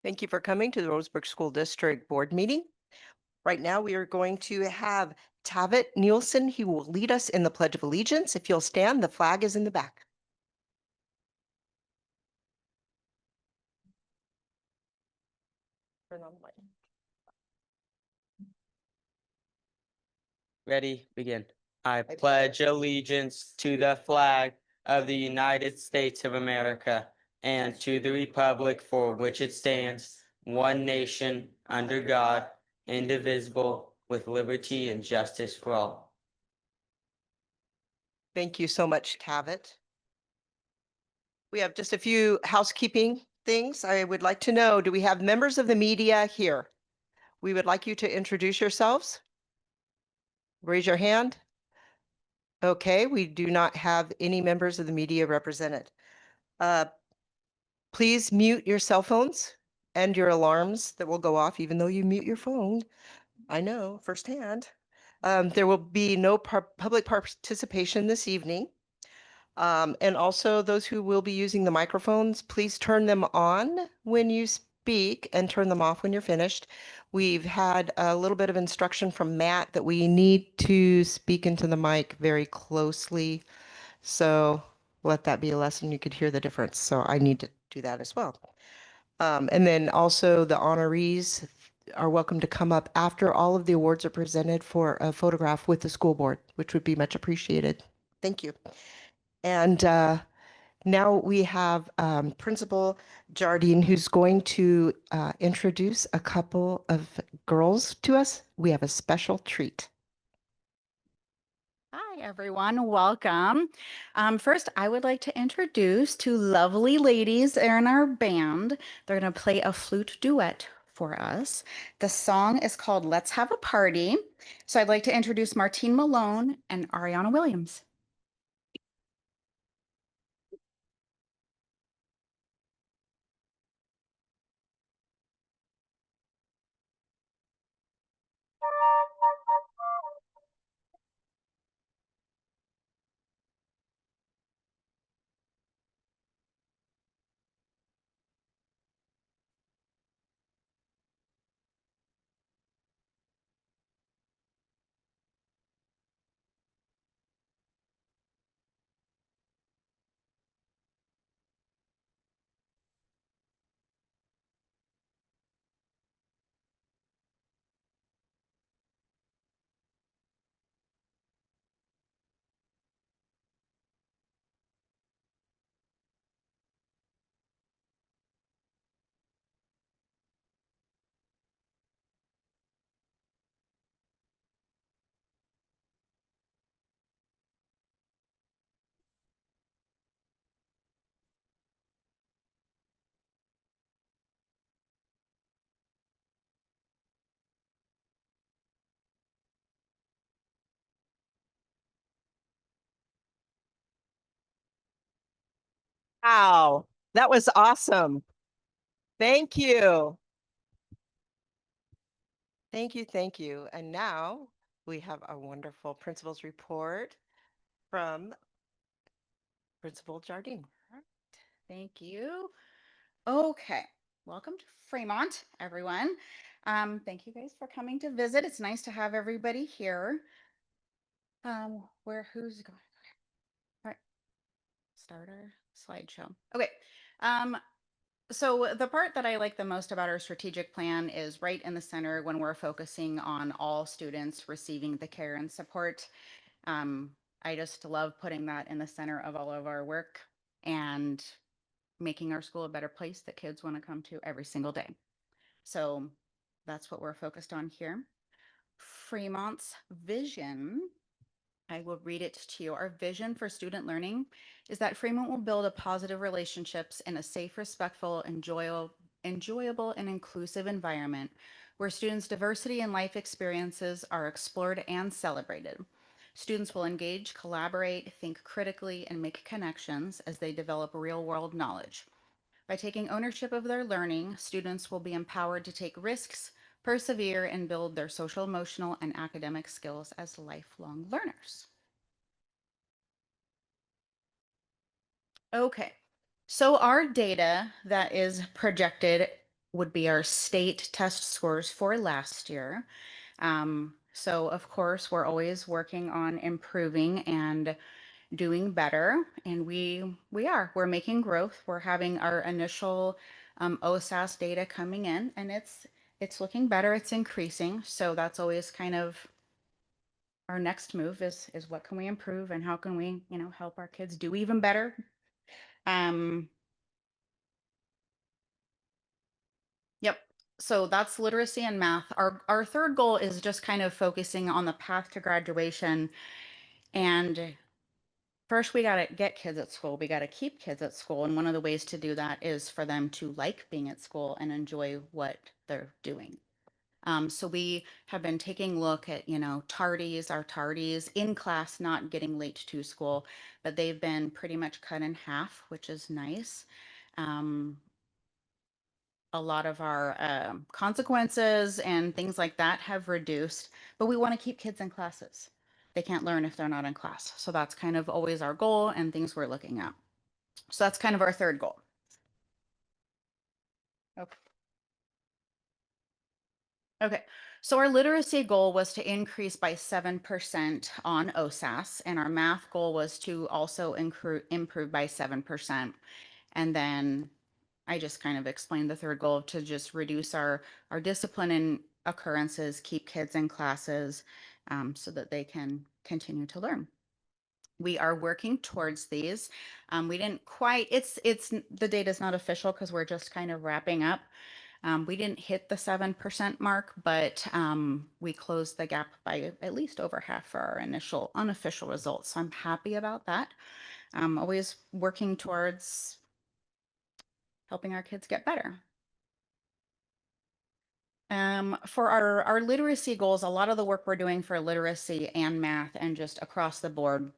Thank you for coming to the Roseburg School District Board meeting. Right now, we are going to have Tavet Nielsen. He will lead us in the Pledge of Allegiance. If you'll stand, the flag is in the back. Turn on the light. Ready, begin. I pledge allegiance to the flag of the United States of America and to the republic for which it stands, one nation, under God, indivisible, with liberty and justice for all. Thank you so much, Tavet. We have just a few housekeeping things. I would like to know, do we have members of the media here? We would like you to introduce yourselves. Raise your hand. Okay, we do not have any members of the media represented. Uh, Please mute your cell phones and your alarms that will go off even though you mute your phone. I know firsthand. There will be no public participation this evening. And also those who will be using the microphones, please turn them on when you speak and turn them off when you're finished. We've had a little bit of instruction from Matt that we need to speak into the mic very closely. So let that be a lesson. You could hear the difference. So I need to do that as well. And then also the honorees are welcome to come up after all of the awards are presented for a photograph with the school board, which would be much appreciated. Thank you. And now we have Principal Jardine, who's going to introduce a couple of girls to us. We have a special treat. Hi, everyone. Welcome. First, I would like to introduce two lovely ladies in our band. They're going to play a flute duet for us. The song is called Let's Have a Party. So I'd like to introduce Martine Malone and Ariana Williams. Wow, that was awesome. Thank you. Thank you, thank you. And now we have a wonderful principal's report from Principal Jardine. Thank you. Okay. Welcome to Fremont, everyone. Thank you guys for coming to visit. It's nice to have everybody here. Who's going? All right. Start our slideshow. Okay. Um, so the part that I like the most about our strategic plan is right in the center when we're focusing on all students receiving the care and support. I just love putting that in the center of all of our work and making our school a better place that kids want to come to every single day. So that's what we're focused on here. Fremont's vision, I will read it to you. Our vision for student learning is that Fremont will build a positive relationships in a safe, respectful, enjoyable, and inclusive environment where students' diversity and life experiences are explored and celebrated. Students will engage, collaborate, think critically, and make connections as they develop real-world knowledge. By taking ownership of their learning, students will be empowered to take risks, persevere, and build their social, emotional, and academic skills as lifelong learners. Okay, so our data that is projected would be our state test scores for last year. So of course, we're always working on improving and doing better, and we're making growth. We're having our initial OSAS data coming in, and it's looking better. It's increasing. So that's always kind of our next move is what can we improve and how can we, help our kids do even better. Um, Yep. So that's literacy and math. Our third goal is just kind of focusing on the path to graduation. And first, we got to get kids at school. We got to keep kids at school. And one of the ways to do that is for them to like being at school and enjoy what they're doing. So we have been taking a look at, our tardies in class, not getting late to school, but they've been pretty much cut in half, which is nice. Um, a lot of our consequences and things like that have reduced, but we want to keep kids in classes. They can't learn if they're not in class. So that's kind of always our goal and things we're looking at. So that's kind of our third goal. Okay. Okay. So our literacy goal was to increase by 7% on OSAS, and our math goal was to also improve by 7%. And then I just kind of explained the third goal to just reduce our discipline and occurrences, keep kids in classes so that they can continue to learn. We are working towards these. We didn't quite, the data is not official because we're just kind of wrapping up. We didn't hit the 7% mark, but we closed the gap by at least over half for our initial unofficial results. So I'm happy about that. Always working towards helping our kids get better. For our literacy goals, a lot of the work we're doing for literacy and math and just across the board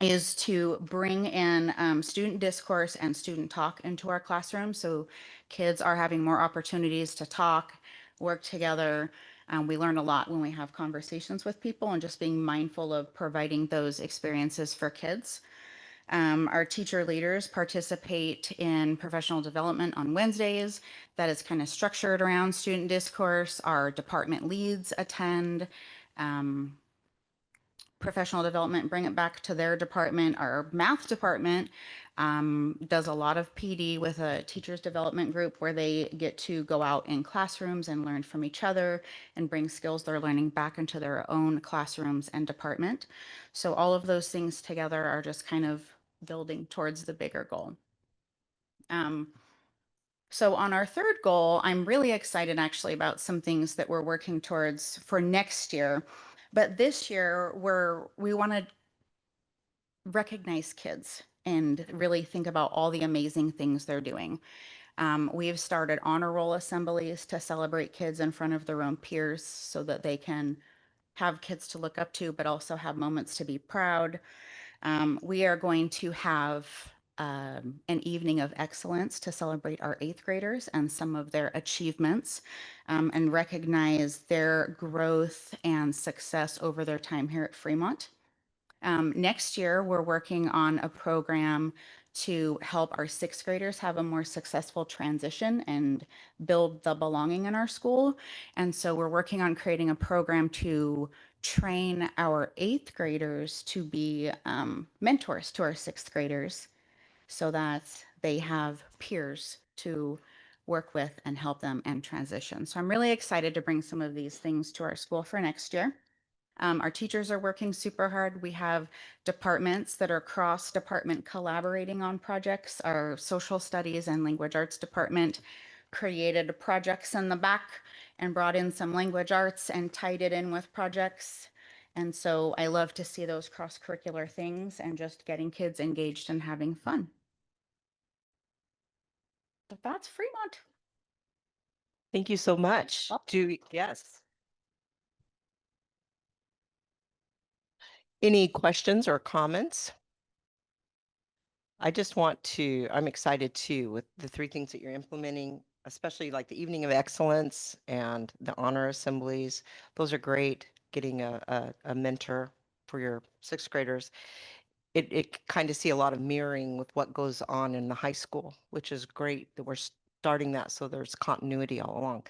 is to bring in student discourse and student talk into our classroom. So kids are having more opportunities to talk, work together. We learn a lot when we have conversations with people and just being mindful of providing those experiences for kids. Our teacher leaders participate in professional development on Wednesdays. That is kind of structured around student discourse. Our department leads attend. Professional development, bring it back to their department. Our math department does a lot of PD with a teachers development group where they get to go out in classrooms and learn from each other and bring skills they're learning back into their own classrooms and department. So all of those things together are just kind of building towards the bigger goal. So on our third goal, I'm really excited actually about some things that we're working towards for next year. But this year, we want to recognize kids and really think about all the amazing things they're doing. We've started honor roll assemblies to celebrate kids in front of their own peers so that they can have kids to look up to, but also have moments to be proud. We are going to have an evening of excellence to celebrate our eighth graders and some of their achievements and recognize their growth and success over their time here at Fremont. Next year, we're working on a program to help our sixth graders have a more successful transition and build the belonging in our school. And so we're working on creating a program to train our eighth graders to be mentors to our sixth graders so that they have peers to work with and help them and transition. So I'm really excited to bring some of these things to our school for next year. Our teachers are working super hard. We have departments that are cross-department collaborating on projects. Our social studies and language arts department created projects in the back and brought in some language arts and tied it in with projects. And so I love to see those cross-curricular things and just getting kids engaged and having fun. But that's Fremont. Thank you so much. Welcome. Yes. Any questions or comments? I'm excited too with the three things that you're implementing, especially like the evening of excellence and the honor assemblies. Those are great. Getting a mentor for your sixth graders. It kind of see a lot of mirroring with what goes on in the high school, which is great that we're starting that so there's continuity all along.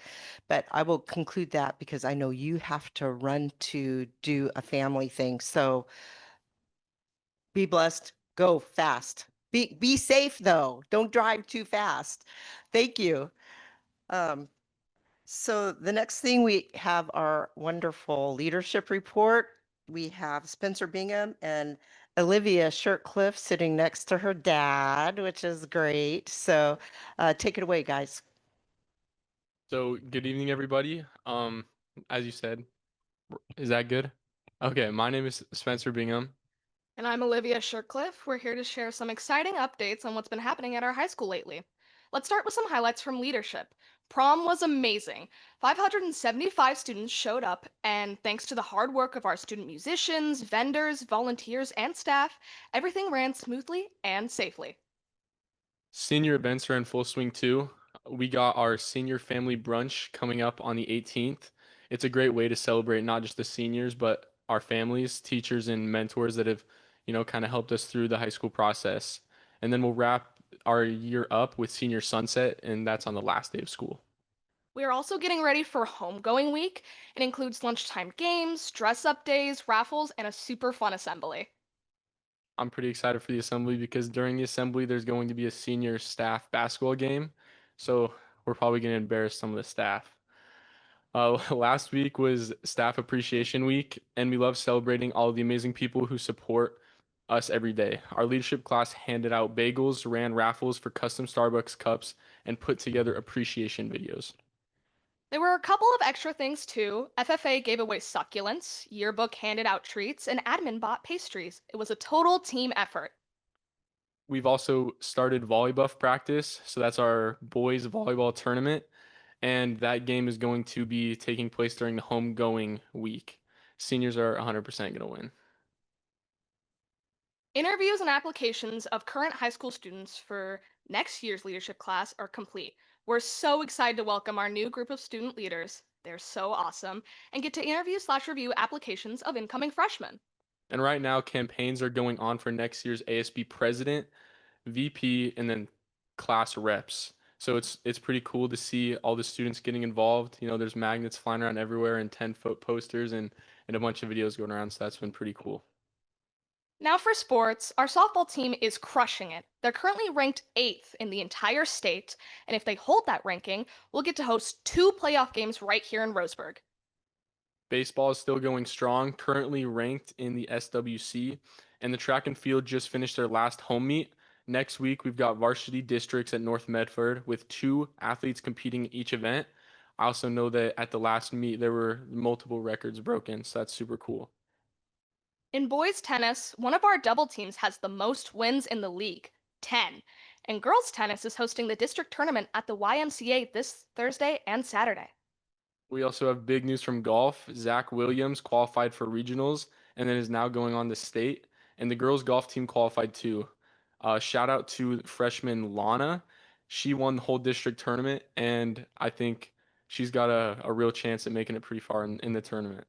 But I will conclude that because I know you have to run to do a family thing. So be blessed, go fast. Be safe though. Don't drive too fast. Thank you. Um, so the next thing we have our wonderful leadership report. We have Spencer Bingham and Olivia Shirtcliffe sitting next to her dad, which is great. So take it away, guys. So good evening, everybody. As you said, is that good? Okay, my name is Spencer Bingham. And I'm Olivia Shirtcliffe. We're here to share some exciting updates on what's been happening at our high school lately. Let's start with some highlights from leadership. Prom was amazing. 575 students showed up, and thanks to the hard work of our student musicians, vendors, volunteers, and staff, everything ran smoothly and safely. Senior events are in full swing too. We got our senior family brunch coming up on the 18th. It's a great way to celebrate not just the seniors, but our families, teachers, and mentors that have, kind of helped us through the high school process. And then we'll wrap our year up with senior sunset, and that's on the last day of school. We are also getting ready for homegoing week. It includes lunchtime games, dress up days, raffles, and a super fun assembly. I'm pretty excited for the assembly because during the assembly, there's going to be a senior staff basketball game. So we're probably going to embarrass some of the staff. Last week was Staff Appreciation Week, and we love celebrating all of the amazing people who support us every day. Our leadership class handed out bagels, ran raffles for custom Starbucks cups, and put together appreciation videos. There were a couple of extra things too. FFA gave away succulents, yearbook handed out treats, and admin bought pastries. It was a total team effort. We've also started volleybuff practice, so that's our boys volleyball tournament, and that game is going to be taking place during the homegoing week. Seniors are 100% going to win. Interviews and applications of current high school students for next year's leadership class are complete. We're so excited to welcome our new group of student leaders. They're so awesome, and get to interview/review applications of incoming freshmen. And right now, campaigns are going on for next year's ASB president, VP, and then class reps. So it's pretty cool to see all the students getting involved. There's magnets flying around everywhere and 10-foot posters and a bunch of videos going around. So that's been pretty cool. Now for sports, our softball team is crushing it. They're currently ranked 8th in the entire state, and if they hold that ranking, we'll get to host 2 playoff games right here in Roseburg. Baseball is still going strong, currently ranked in the SWC, and the track and field just finished their last home meet. Next week, we've got varsity districts at North Medford with 2 athletes competing in each event. I also know that at the last meet, there were multiple records broken, so that's super cool. In boys tennis, one of our double teams has the most wins in the league, 10. And girls tennis is hosting the district tournament at the YMCA this Thursday and Saturday. We also have big news from golf. Zach Williams qualified for regionals and then is now going on to state. And the girls golf team qualified too. Shout out to freshman Lana. She won the whole district tournament, and I think she's got a real chance at making it pretty far in the tournament.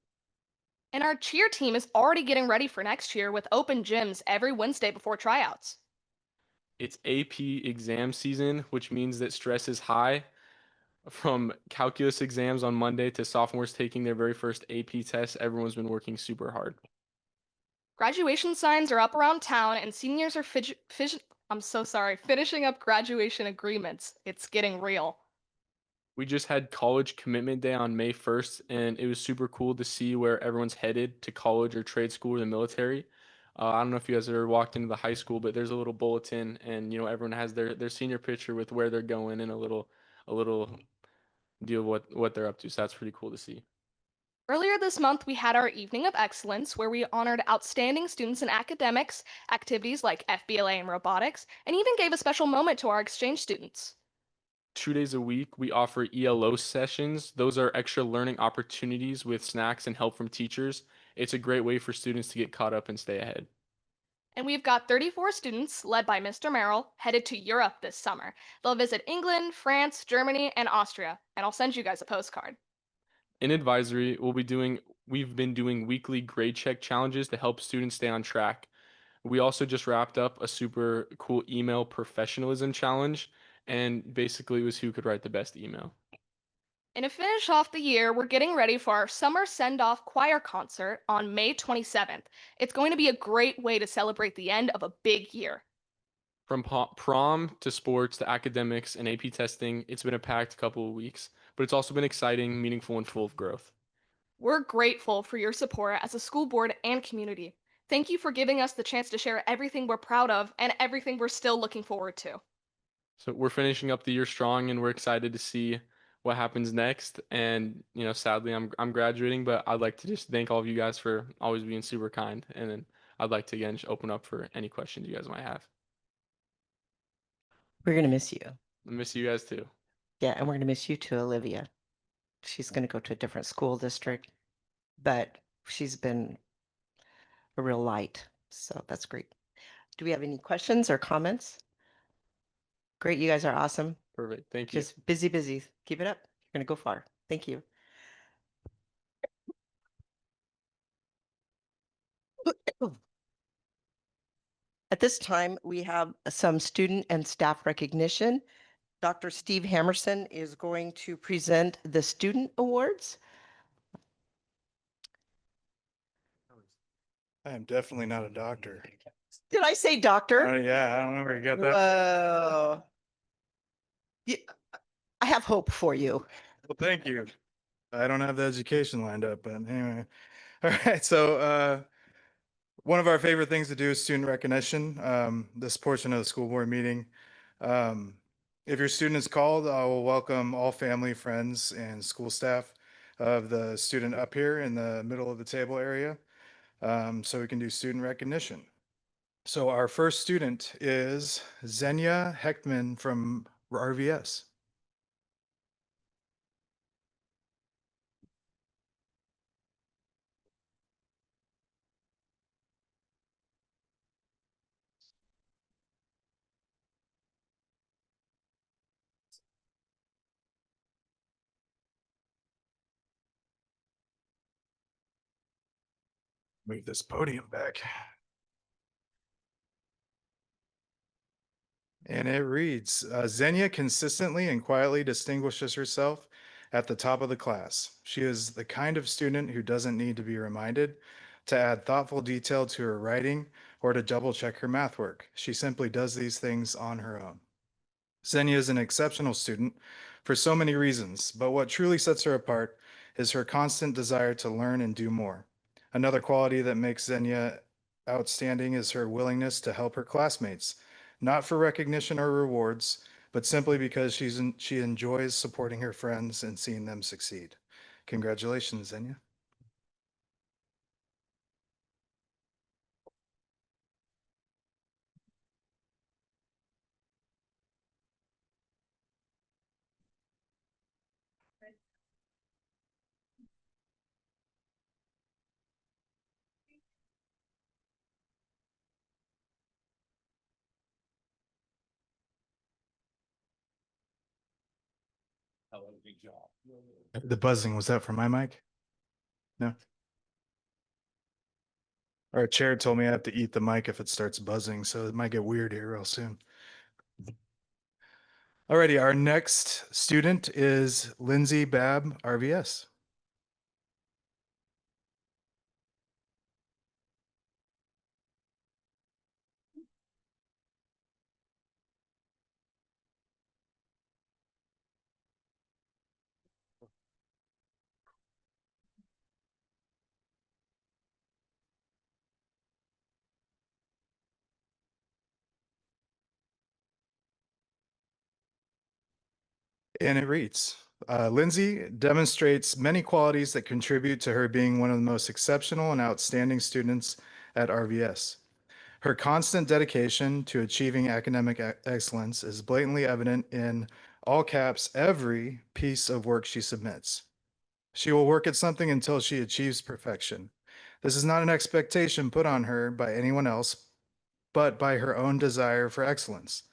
And our cheer team is already getting ready for next year with open gyms every Wednesday before tryouts. It's AP exam season, which means that stress is high. From calculus exams on Monday to sophomores taking their very first AP test, everyone's been working super hard. Graduation signs are up around town, and seniors are finishing up graduation agreements. It's getting real. We just had college commitment day on May 1st, and it was super cool to see where everyone's headed to college or trade school or the military. I don't know if you guys ever walked into the high school, but there's a little bulletin, and everyone has their senior picture with where they're going and a little deal of what they're up to. So that's pretty cool to see. Earlier this month, we had our Evening of Excellence, where we honored outstanding students in academics, activities like FBLA and robotics, and even gave a special moment to our exchange students. 2 days a week, we offer ELO sessions. Those are extra learning opportunities with snacks and help from teachers. It's a great way for students to get caught up and stay ahead. And we've got 34 students, led by Mr. Merrill, headed to Europe this summer. They'll visit England, France, Germany, and Austria, and I'll send you guys a postcard. In advisory, we've been doing weekly grade check challenges to help students stay on track. We also just wrapped up a super cool email professionalism challenge, and basically it was who could write the best email. And to finish off the year, we're getting ready for our summer send-off choir concert on May 27th. It's going to be a great way to celebrate the end of a big year. From prom to sports to academics and AP testing, it's been a packed couple of weeks, but it's also been exciting, meaningful, and full of growth. We're grateful for your support as a school board and community. Thank you for giving us the chance to share everything we're proud of and everything we're still looking forward to. So we're finishing up the year strong, and we're excited to see what happens next. And sadly, I'm graduating, but I'd like to just thank all of you guys for always being super kind. And then I'd like to again just open up for any questions you guys might have. We're going to miss you. I miss you guys too. Yeah, and we're going to miss you too, Olivia. She's going to go to a different school district, but she's been a real light. So that's great. Do we have any questions or comments? Great. You guys are awesome. Perfect. Thank you. Just busy, busy. Keep it up. You're going to go far. Thank you. At this time, we have some student and staff recognition. Dr. Steve Hammerson is going to present the student awards. I am definitely not a doctor. Did I say doctor? Yeah, I don't know where you got that. Whoa. Yeah, I have hope for you. Well, thank you. I don't have the education lined up, but anyway. All right. So one of our favorite things to do is student recognition. This portion of the school board meeting. If your student is called, I will welcome all family, friends, and school staff of the student up here in the middle of the table area. So we can do student recognition. So our first student is Xenia Heckman from RVS. Move this podium back. And it reads, Xenia consistently and quietly distinguishes herself at the top of the class. She is the kind of student who doesn't need to be reminded to add thoughtful detail to her writing or to double check her math work. She simply does these things on her own. Xenia is an exceptional student for so many reasons, but what truly sets her apart is her constant desire to learn and do more. Another quality that makes Xenia outstanding is her willingness to help her classmates, not for recognition or rewards, but simply because she enjoys supporting her friends and seeing them succeed. Congratulations, Xenia. The buzzing, was that for my mic? No. Our chair told me I have to eat the mic if it starts buzzing, so it might get weird here real soon. Alrighty, our next student is Lindsay Babb, RVS. And it reads, Lindsay demonstrates many qualities that contribute to her being one of the most exceptional and outstanding students at RVS. Her constant dedication to achieving academic excellence is blatantly evident in all caps every piece of work she submits. She will work at something until she achieves perfection. This is not an expectation put on her by anyone else, but by her own desire for excellence.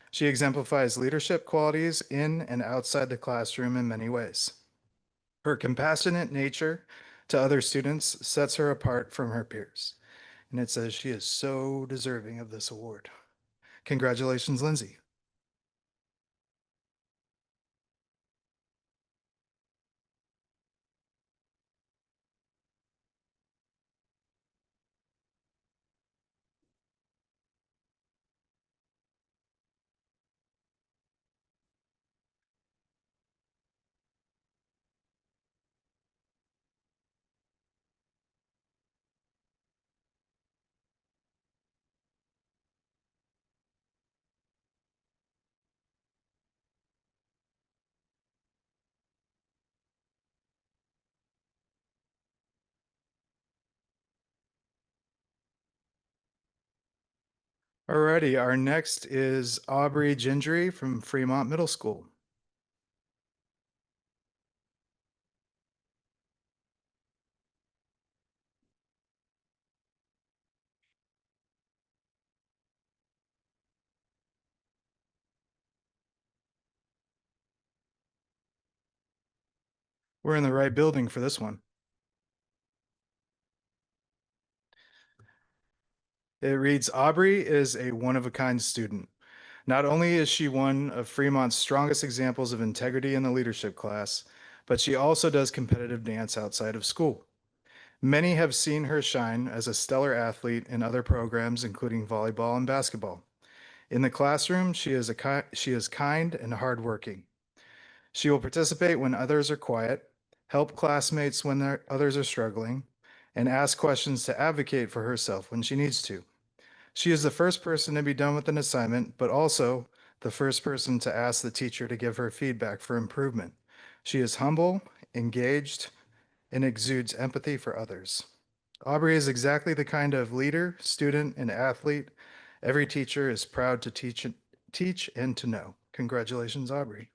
She exemplifies leadership qualities in and outside the classroom in many ways. Her compassionate nature to other students sets her apart from her peers. And it says she is so deserving of this award. Congratulations, Lindsay. Alrighty, our next is Aubrey Gendry from Fremont Middle School. We're in the right building for this one. It reads, Aubrey is a one-of-a-kind student. Not only is she one of Fremont's strongest examples of integrity in the leadership class, but she also does competitive dance outside of school. Many have seen her shine as a stellar athlete in other programs, including volleyball and basketball. In the classroom, she is kind and hardworking. She will participate when others are quiet, help classmates when others are struggling, and ask questions to advocate for herself when she needs to. She is the first person to be done with an assignment, but also the first person to ask the teacher to give her feedback for improvement. She is humble, engaged, and exudes empathy for others. Aubrey is exactly the kind of leader, student, and athlete every teacher is proud to teach and to know. Congratulations, Aubrey.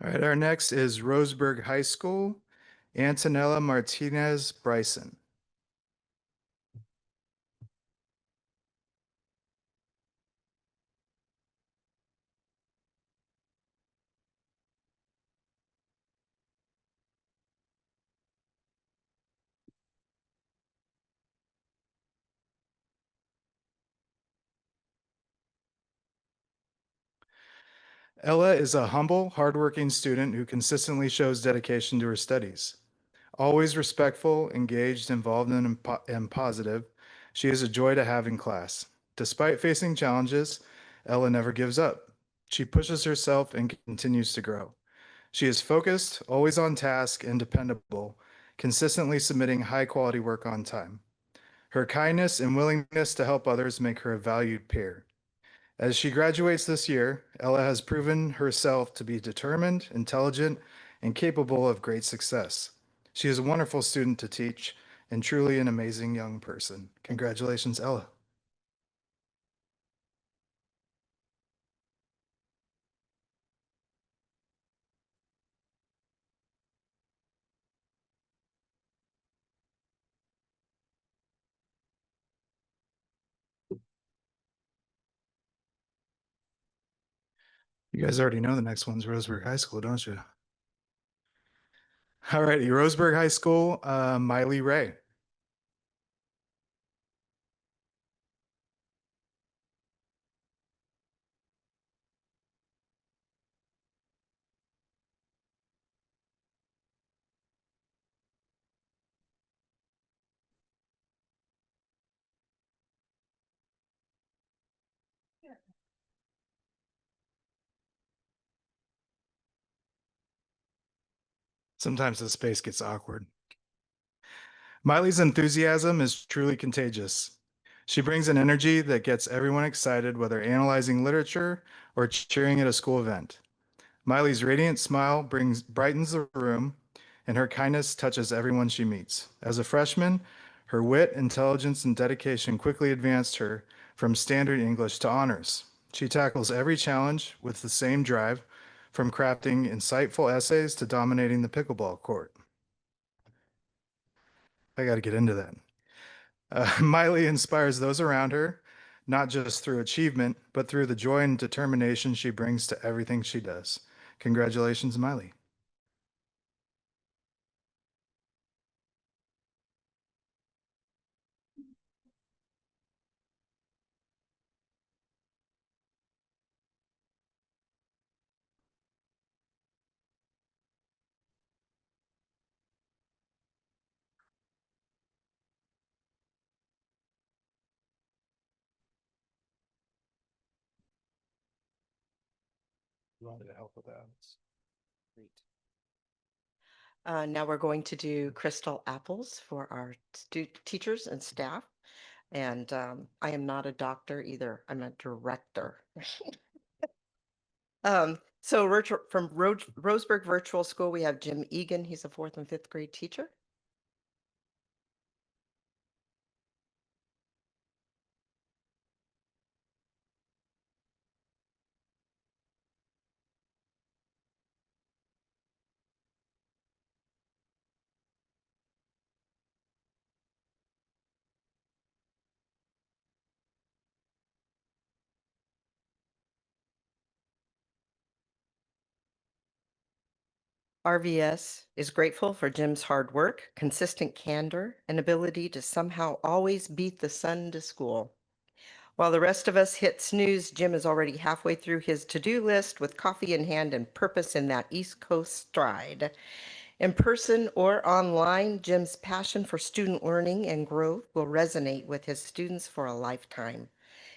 All right, our next is Roseburg High School, Antonella Martinez Bryson. Ella is a humble, hardworking student who consistently shows dedication to her studies. Always respectful, engaged, involved, and positive, she is a joy to have in class. Despite facing challenges, Ella never gives up. She pushes herself and continues to grow. She is focused, always on task, and dependable, consistently submitting high-quality work on time. Her kindness and willingness to help others make her a valued peer. As she graduates this year, Ella has proven herself to be determined, intelligent, and capable of great success. She is a wonderful student to teach and truly an amazing young person. Congratulations, Ella. You guys already know the next one's Roseburg High School, don't you? All righty, Roseburg High School, Miley Ray. Sometimes the space gets awkward. Miley's enthusiasm is truly contagious. She brings an energy that gets everyone excited, whether analyzing literature or cheering at a school event. Miley's radiant smile brightens the room, and her kindness touches everyone she meets. As a freshman, her wit, intelligence, and dedication quickly advanced her from standard English to honors. She tackles every challenge with the same drive, from crafting insightful essays to dominating the pickleball court. I got to get into that. Miley inspires those around her, not just through achievement, but through the joy and determination she brings to everything she does. Congratulations, Miley. You wanted to help with that. Now we're going to do crystal apples for our teachers and staff. And I am not a doctor either. I'm a director. So from Roseburg Virtual School, we have Jim Egan. He's a 4th and 5th grade teacher. RVS is grateful for Jim's hard work, consistent candor, and ability to somehow always beat the sun to school. While the rest of us hit snooze, Jim is already halfway through his to-do list with coffee in hand and purpose in that East Coast stride. In person or online, Jim's passion for student learning and growth will resonate with his students for a lifetime.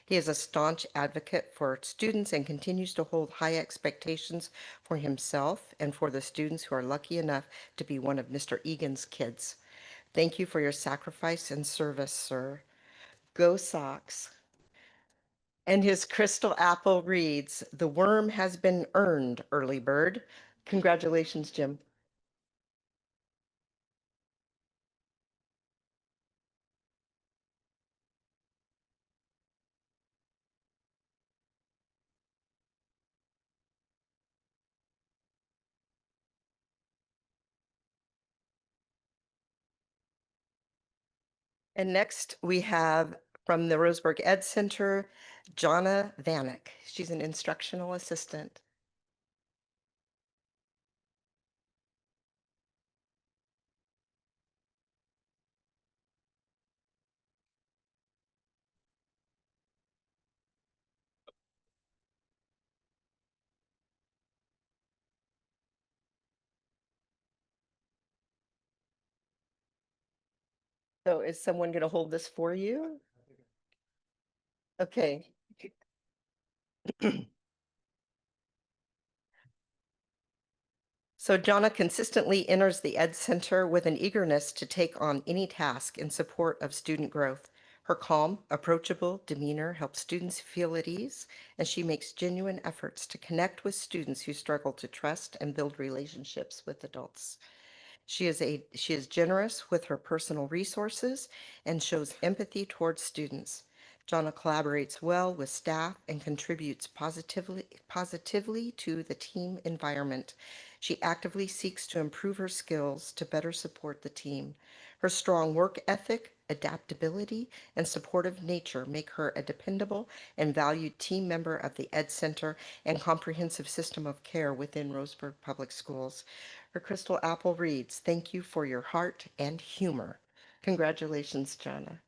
He is a staunch advocate for students and continues to hold high expectations for himself and for the students who are lucky enough to be one of Mr. Egan's kids. Thank you for your sacrifice and service, sir. Go Sox. And his crystal apple reads, "The worm has been earned, early bird." Congratulations, Jim. And next we have from the Roseburg Ed Center, Jonna Vanek. She's an instructional assistant. So is someone going to hold this for you? Okay. So Jonna consistently enters the Ed Center with an eagerness to take on any task in support of student growth. Her calm, approachable demeanor helps students feel at ease, and she makes genuine efforts to connect with students who struggle to trust and build relationships with adults. She is generous with her personal resources and shows empathy towards students. Jonna collaborates well with staff and contributes positively to the team environment. She actively seeks to improve her skills to better support the team. Her strong work ethic, adaptability, and supportive nature make her a dependable and valued team member of the Ed Center and comprehensive system of care within Roseburg Public Schools. Her crystal apple reads, "Thank you for your heart and humor." Congratulations, Jonna.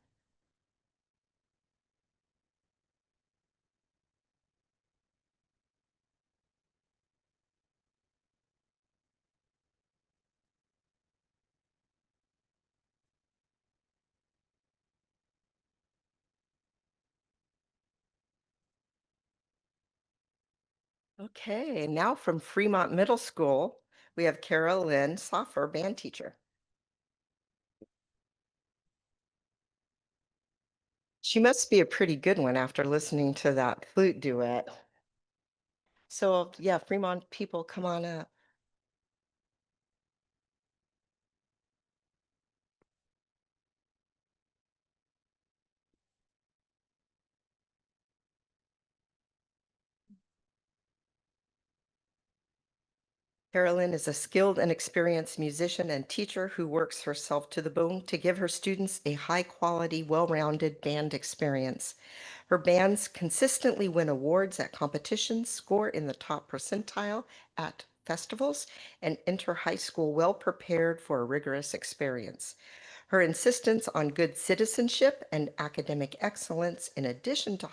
Okay, and now from Fremont Middle School, we have Carol Lynn Soffer, band teacher. She must be a pretty good one after listening to that flute duet. So yeah, Fremont people, come on up. Carolyn is a skilled and experienced musician and teacher who works herself to the bone to give her students a high-quality, well-rounded band experience. Her bands consistently win awards at competitions, score in the top percentile at festivals, and enter high school well prepared for a rigorous experience. Her insistence on good citizenship and academic excellence, in addition to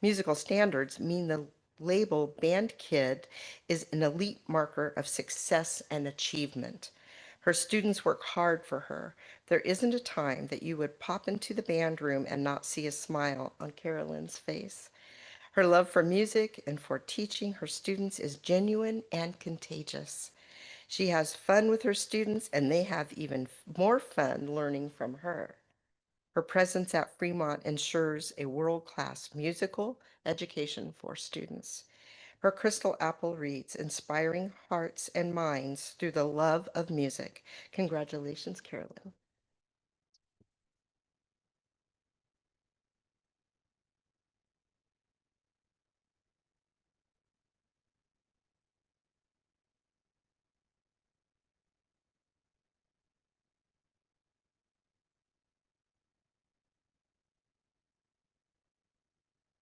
musical standards, mean the label band kid is an elite marker of success and achievement. Her students work hard for her. There isn't a time that you would pop into the band room and not see a smile on Carolyn's face. Her love for music and for teaching her students is genuine and contagious. She has fun with her students, and they have even more fun learning from her. Her presence at Fremont ensures a world-class musical education for students. Her crystal apple reads, inspiring hearts and minds through the love of music. Congratulations, Carolyn.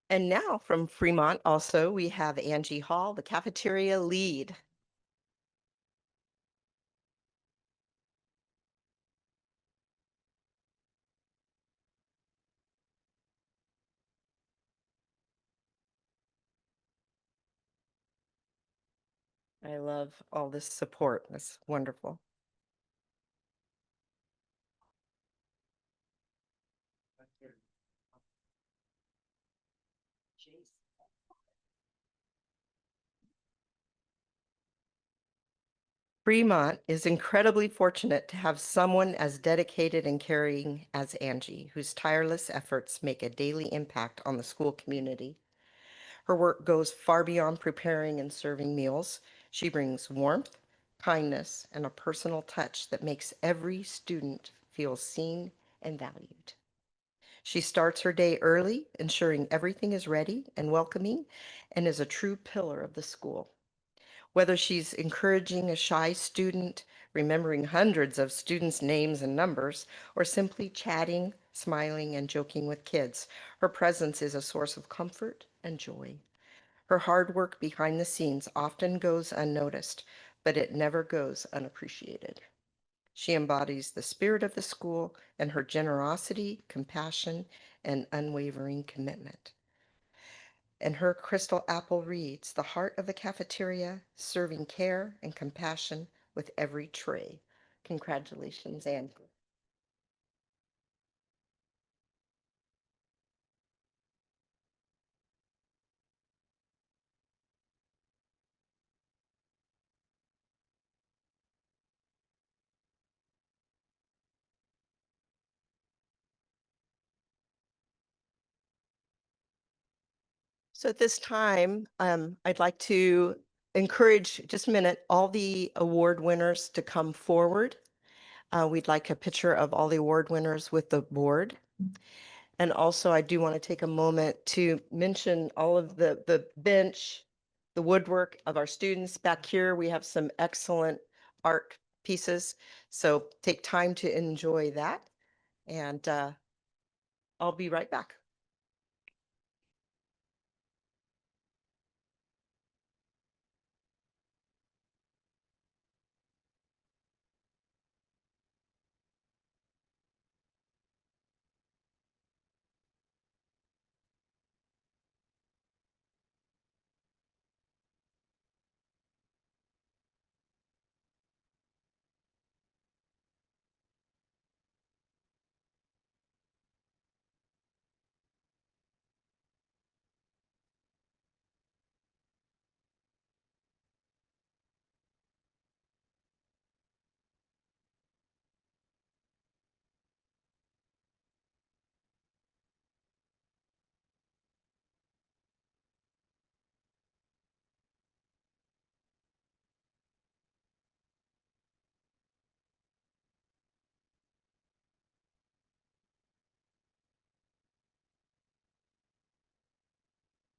And now from Fremont also, we have Angie Hall, the cafeteria lead. I love all this support. That's wonderful. Fremont is incredibly fortunate to have someone as dedicated and caring as Angie, whose tireless efforts make a daily impact on the school community. Her work goes far beyond preparing and serving meals. She brings warmth, kindness, and a personal touch that makes every student feel seen and valued. She starts her day early, ensuring everything is ready and welcoming, and is a true pillar of the school. Whether she's encouraging a shy student, remembering hundreds of students' names and numbers, or simply chatting, smiling, and joking with kids, her presence is a source of comfort and joy. Her hard work behind the scenes often goes unnoticed, but it never goes unappreciated. She embodies the spirit of the school and her generosity, compassion, and unwavering commitment. And her crystal apple reads, the heart of the cafeteria, serving care and compassion with every tray. Congratulations, Anne. So at this time, I'd like to encourage, just a minute, all the award winners to come forward. We'd like a picture of all the award winners with the board. And also, I do want to take a moment to mention all of the bench, the woodwork of our students. Back here, we have some excellent art pieces. So take time to enjoy that. And I'll be right back.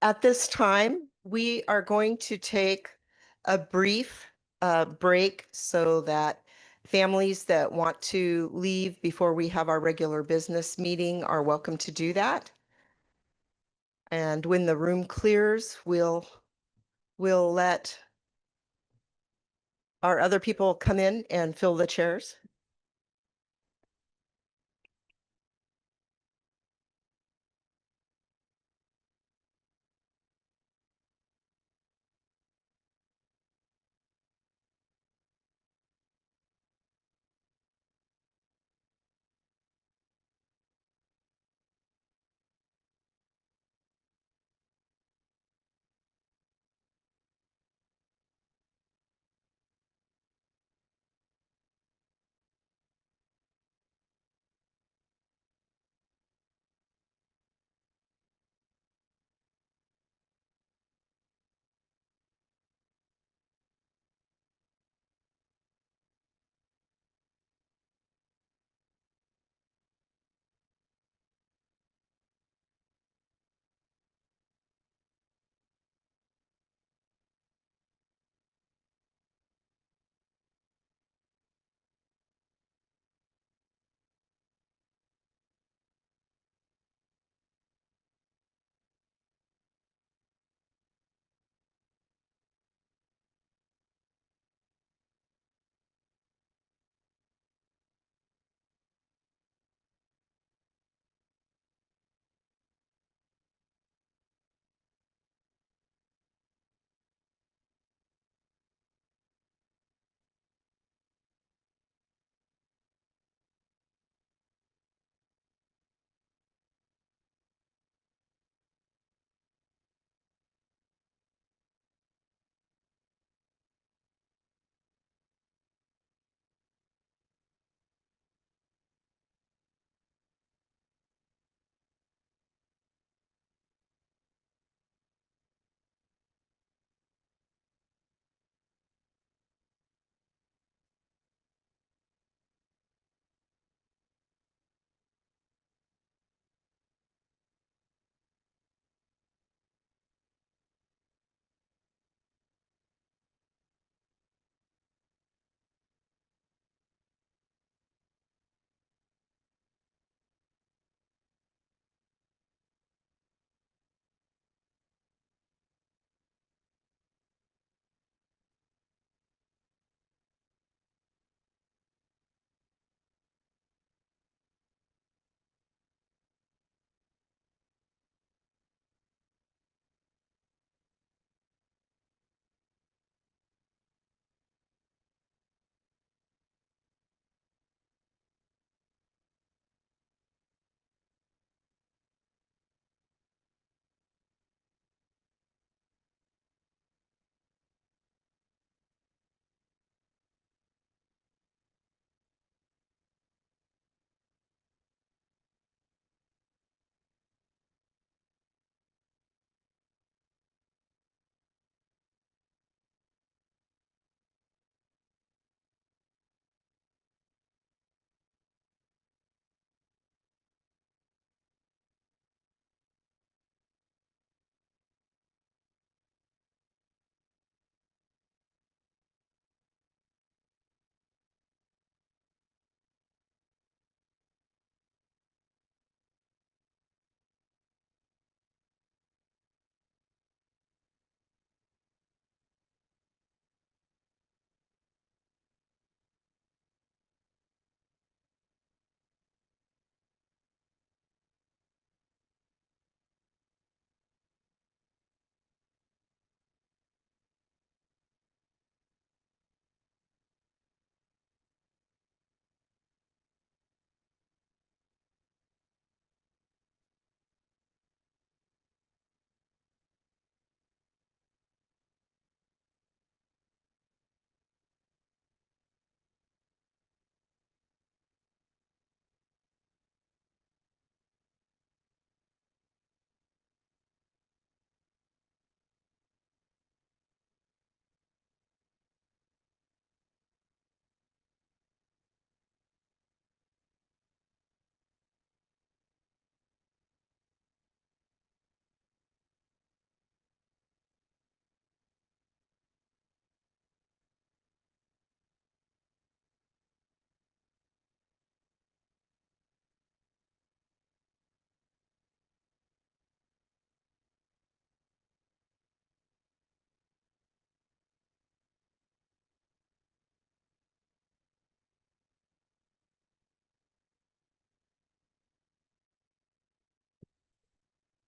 At this time, we are going to take a brief break so that families that want to leave before we have our regular business meeting are welcome to do that. And when the room clears, we'll let our other people come in and fill the chairs.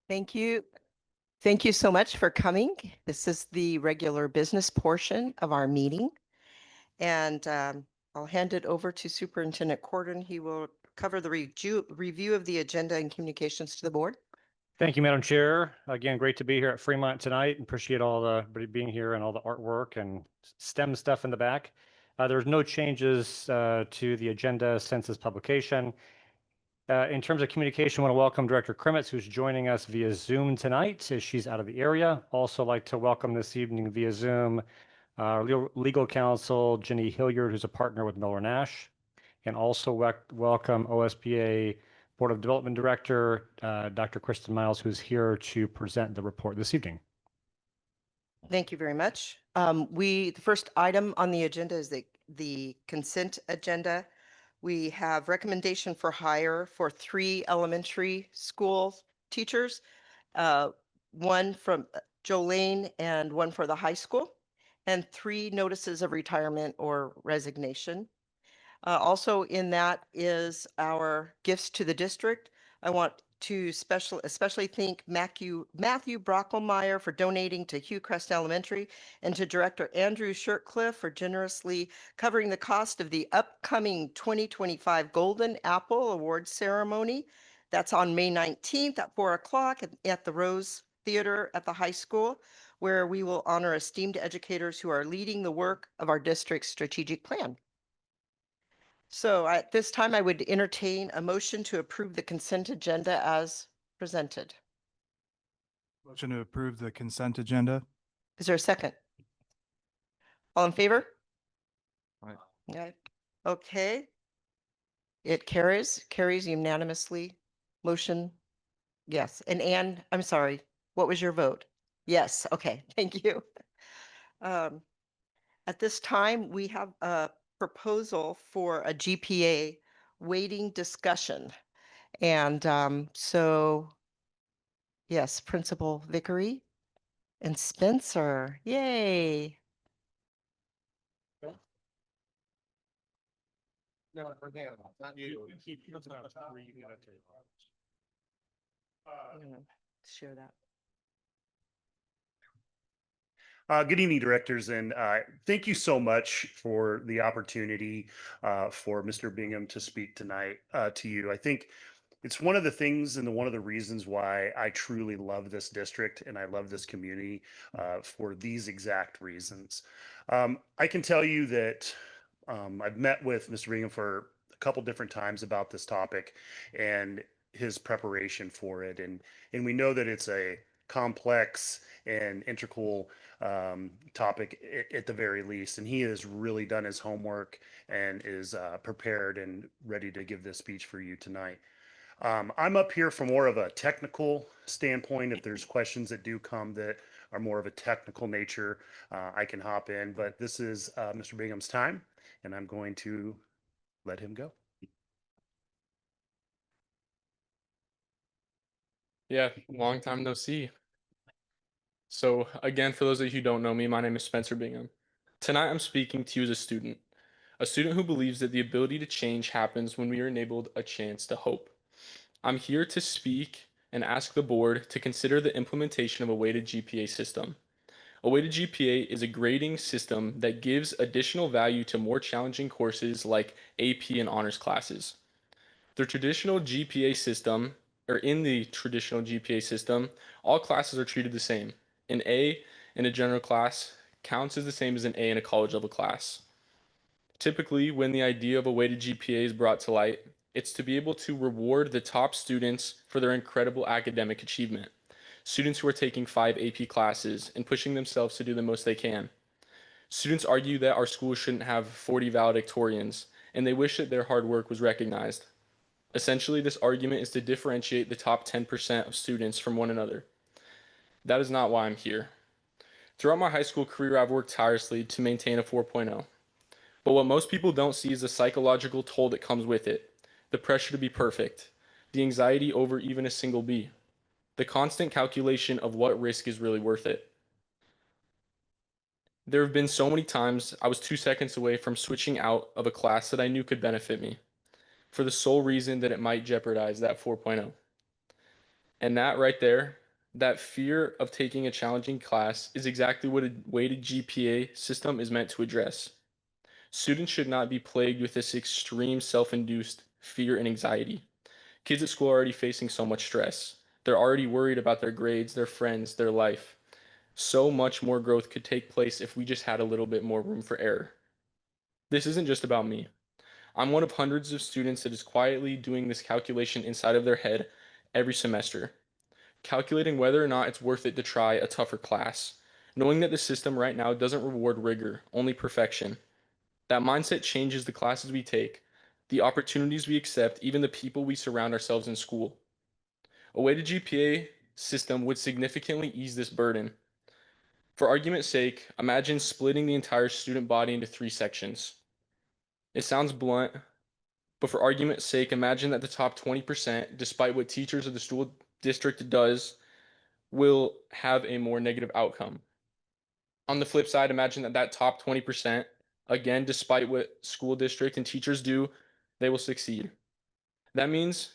Thank you. Thank you so much for coming. This is the regular business portion of our meeting. And I'll hand it over to Superintendent Cordon. He will cover the review of the agenda and communications to the board. Thank you, Madam Chair. Again, great to be here at Fremont tonight. Appreciate all the being here and all the artwork and STEM stuff in the back. There's no changes to the agenda since this publication. In terms of communication, I want to welcome Director Krimitz, who's joining us via Zoom tonight, as she's out of the area. Also like to welcome this evening via Zoom legal counsel Jenny Hilliard, who's a partner with Miller Nash, and also welcome OSBA Board of Development Director, Dr. Kristen Miles, who's here to present the report this evening. Thank you very much. The first item on the agenda is the consent agenda. We have recommendation for hire for 3 elementary school teachers, one from Jolene and one for the high school, and 3 notices of retirement or resignation. Also in that is our gifts to the district. I want to especially thank Matthew Brockelmeyer for donating to Hillcrest Elementary and to Director Andrew Shirtcliffe for generously covering the cost of the upcoming 2025 Golden Apple Awards ceremony. That's on May 19th at 4 o'clock at the Rose Theater at the high school, where we will honor esteemed educators who are leading the work of our district's strategic plan. So at this time, I would entertain a motion to approve the consent agenda as presented. Motion to approve the consent agenda. Is there a second? All in favor? Aye. Okay. Okay. It carries unanimously. Motion. Yes. And Anne, I'm sorry. What was your vote? Yes. Okay. Thank you. At this time, we have a proposal for a GPA weighting discussion. And so, yes, Principal Vickery and Spencer, yay. I'm gonna share that. Good evening, directors, and thank you so much for the opportunity for Mr. Bingham to speak tonight to you. I think it's one of the things and one of the reasons why I truly love this district and I love this community for these exact reasons. I can tell you that I've met with Mr. Bingham for a couple different times about this topic and his preparation for it, and we know that it's a complex and integral topic at the very least, and he has really done his homework and is prepared and ready to give this speech for you tonight. I'm up here for more of a technical standpoint. If there's questions that do come that are more of a technical nature, I can hop in, but this is Mr. Bingham's time, and I'm going to let him go. Yeah, long time no see. So again, for those of you who don't know me, my name is Spencer Bingham. Tonight I'm speaking to you as a student who believes that the ability to change happens when we are enabled a chance to hope. I'm here to speak and ask the board to consider the implementation of a weighted GPA system. A weighted GPA is a grading system that gives additional value to more challenging courses like AP and honors classes. In the traditional GPA system, all classes are treated the same. An A in a general class counts as the same as an A in a college level class. Typically, when the idea of a weighted GPA is brought to light, it's to be able to reward the top students for their incredible academic achievement. Students who are taking 5 AP classes and pushing themselves to do the most they can. Students argue that our schools shouldn't have 40 valedictorians, and they wish that their hard work was recognized. Essentially, this argument is to differentiate the top 10% of students from one another. That is not why I'm here. Throughout my high school career, I've worked tirelessly to maintain a 4.0. But what most people don't see is the psychological toll that comes with it. The pressure to be perfect. The anxiety over even a single B. The constant calculation of what risk is really worth it. There have been so many times I was 2 seconds away from switching out of a class that I knew could benefit me, for the sole reason that it might jeopardize that 4.0. And that right there, that fear of taking a challenging class is exactly what a weighted GPA system is meant to address. Students should not be plagued with this extreme self-induced fear and anxiety. Kids at school are already facing so much stress. They're already worried about their grades, their friends, their life. So much more growth could take place if we just had a little bit more room for error. This isn't just about me. I'm one of hundreds of students that is quietly doing this calculation inside of their head every semester, calculating whether or not it's worth it to try a tougher class, knowing that the system right now doesn't reward rigor, only perfection. That mindset changes the classes we take, the opportunities we accept, even the people we surround ourselves in school. A weighted GPA system would significantly ease this burden. For argument's sake, imagine splitting the entire student body into 3 sections. It sounds blunt, but for argument's sake, imagine that the top 20%, despite what teachers of the school district does, will have a more negative outcome. On the flip side, imagine that that top 20%, again, despite what school district and teachers do, they will succeed. That means,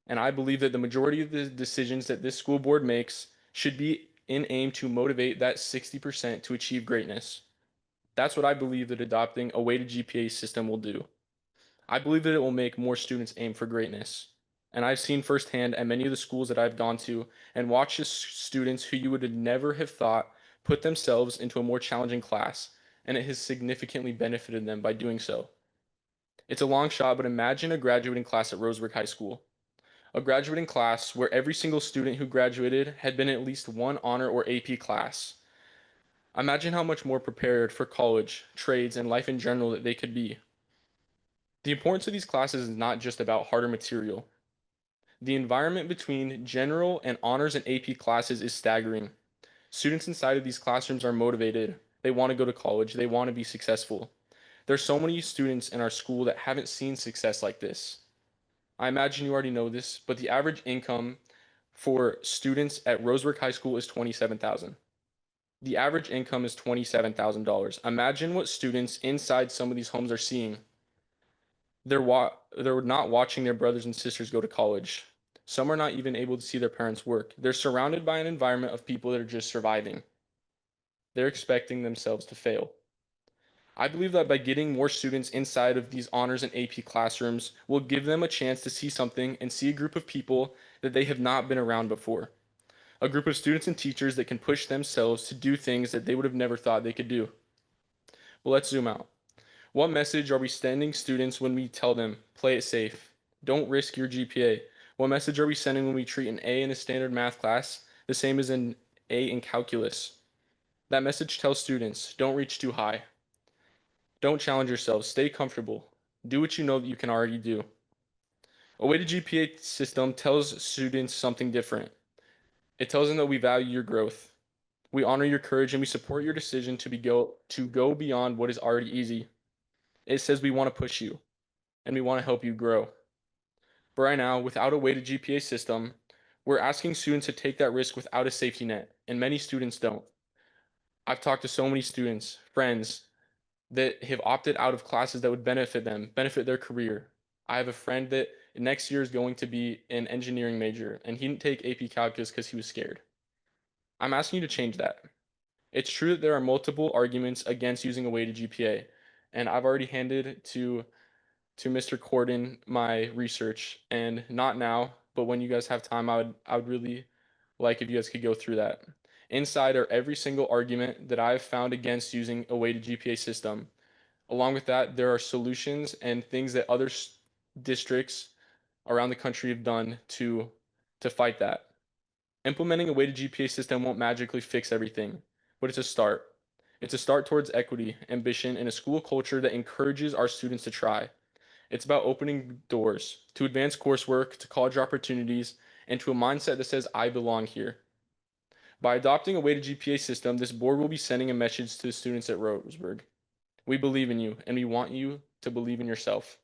and I believe that the majority of the decisions that this school board makes should be in aim to motivate that 60% to achieve greatness. That's what I believe that adopting a weighted GPA system will do. I believe that it will make more students aim for greatness. And I've seen firsthand at many of the schools that I've gone to and watched the students who you would never have thought put themselves into a more challenging class, and it has significantly benefited them by doing so. It's a long shot, but imagine a graduating class at Roseburg High School. A graduating class where every single student who graduated had been in at least one honor or AP class. Imagine how much more prepared for college, trades, and life in general that they could be. The importance of these classes is not just about harder material. The environment between general and honors and AP classes is staggering. Students inside of these classrooms are motivated. They want to go to college. They want to be successful. There's so many students in our school that haven't seen success like this. I imagine you already know this, but the average income for students at Roseburg High School is $27,000. The average income is $27,000. Imagine what students inside some of these homes are seeing. They're not watching their brothers and sisters go to college. Some are not even able to see their parents work. They're surrounded by an environment of people that are just surviving. They're expecting themselves to fail. I believe that by getting more students inside of these honors and AP classrooms will give them a chance to see something and see a group of people that they have not been around before. A group of students and teachers that can push themselves to do things that they would have never thought they could do. Well, let's zoom out. What message are we sending students when we tell them, play it safe, don't risk your GPA? What message are we sending when we treat an A in a standard math class the same as an A in calculus? That message tells students, don't reach too high. Don't challenge yourselves, stay comfortable. Do what you know that you can already do. A weighted GPA system tells students something different. It tells them that we value your growth. We honor your courage and we support your decision to go beyond what is already easy. It says we want to push you and we want to help you grow. But right now, without a weighted GPA system, we're asking students to take that risk without a safety net, and many students don't. I've talked to so many students, friends, that have opted out of classes that would benefit them, benefit their career. I have a friend that next year is going to be an engineering major, and he didn't take AP Calculus because he was scared. I'm asking you to change that. It's true that there are multiple arguments against using a weighted GPA, and I've already handed to Mr. Corden my research, and not now, but when you guys have time, I would really like if you guys could go through that. Inside are every single argument that I've found against using a weighted GPA system. Along with that, there are solutions and things that other districts around the country have done to fight that. Implementing a weighted GPA system won't magically fix everything, but it's a start. It's a start towards equity, ambition, and a school culture that encourages our students to try. It's about opening doors to advanced coursework, to college opportunities, and to a mindset that says, I belong here. By adopting a weighted GPA system, this board will be sending a message to the students at Roseburg. We believe in you, and we want you to believe in yourself.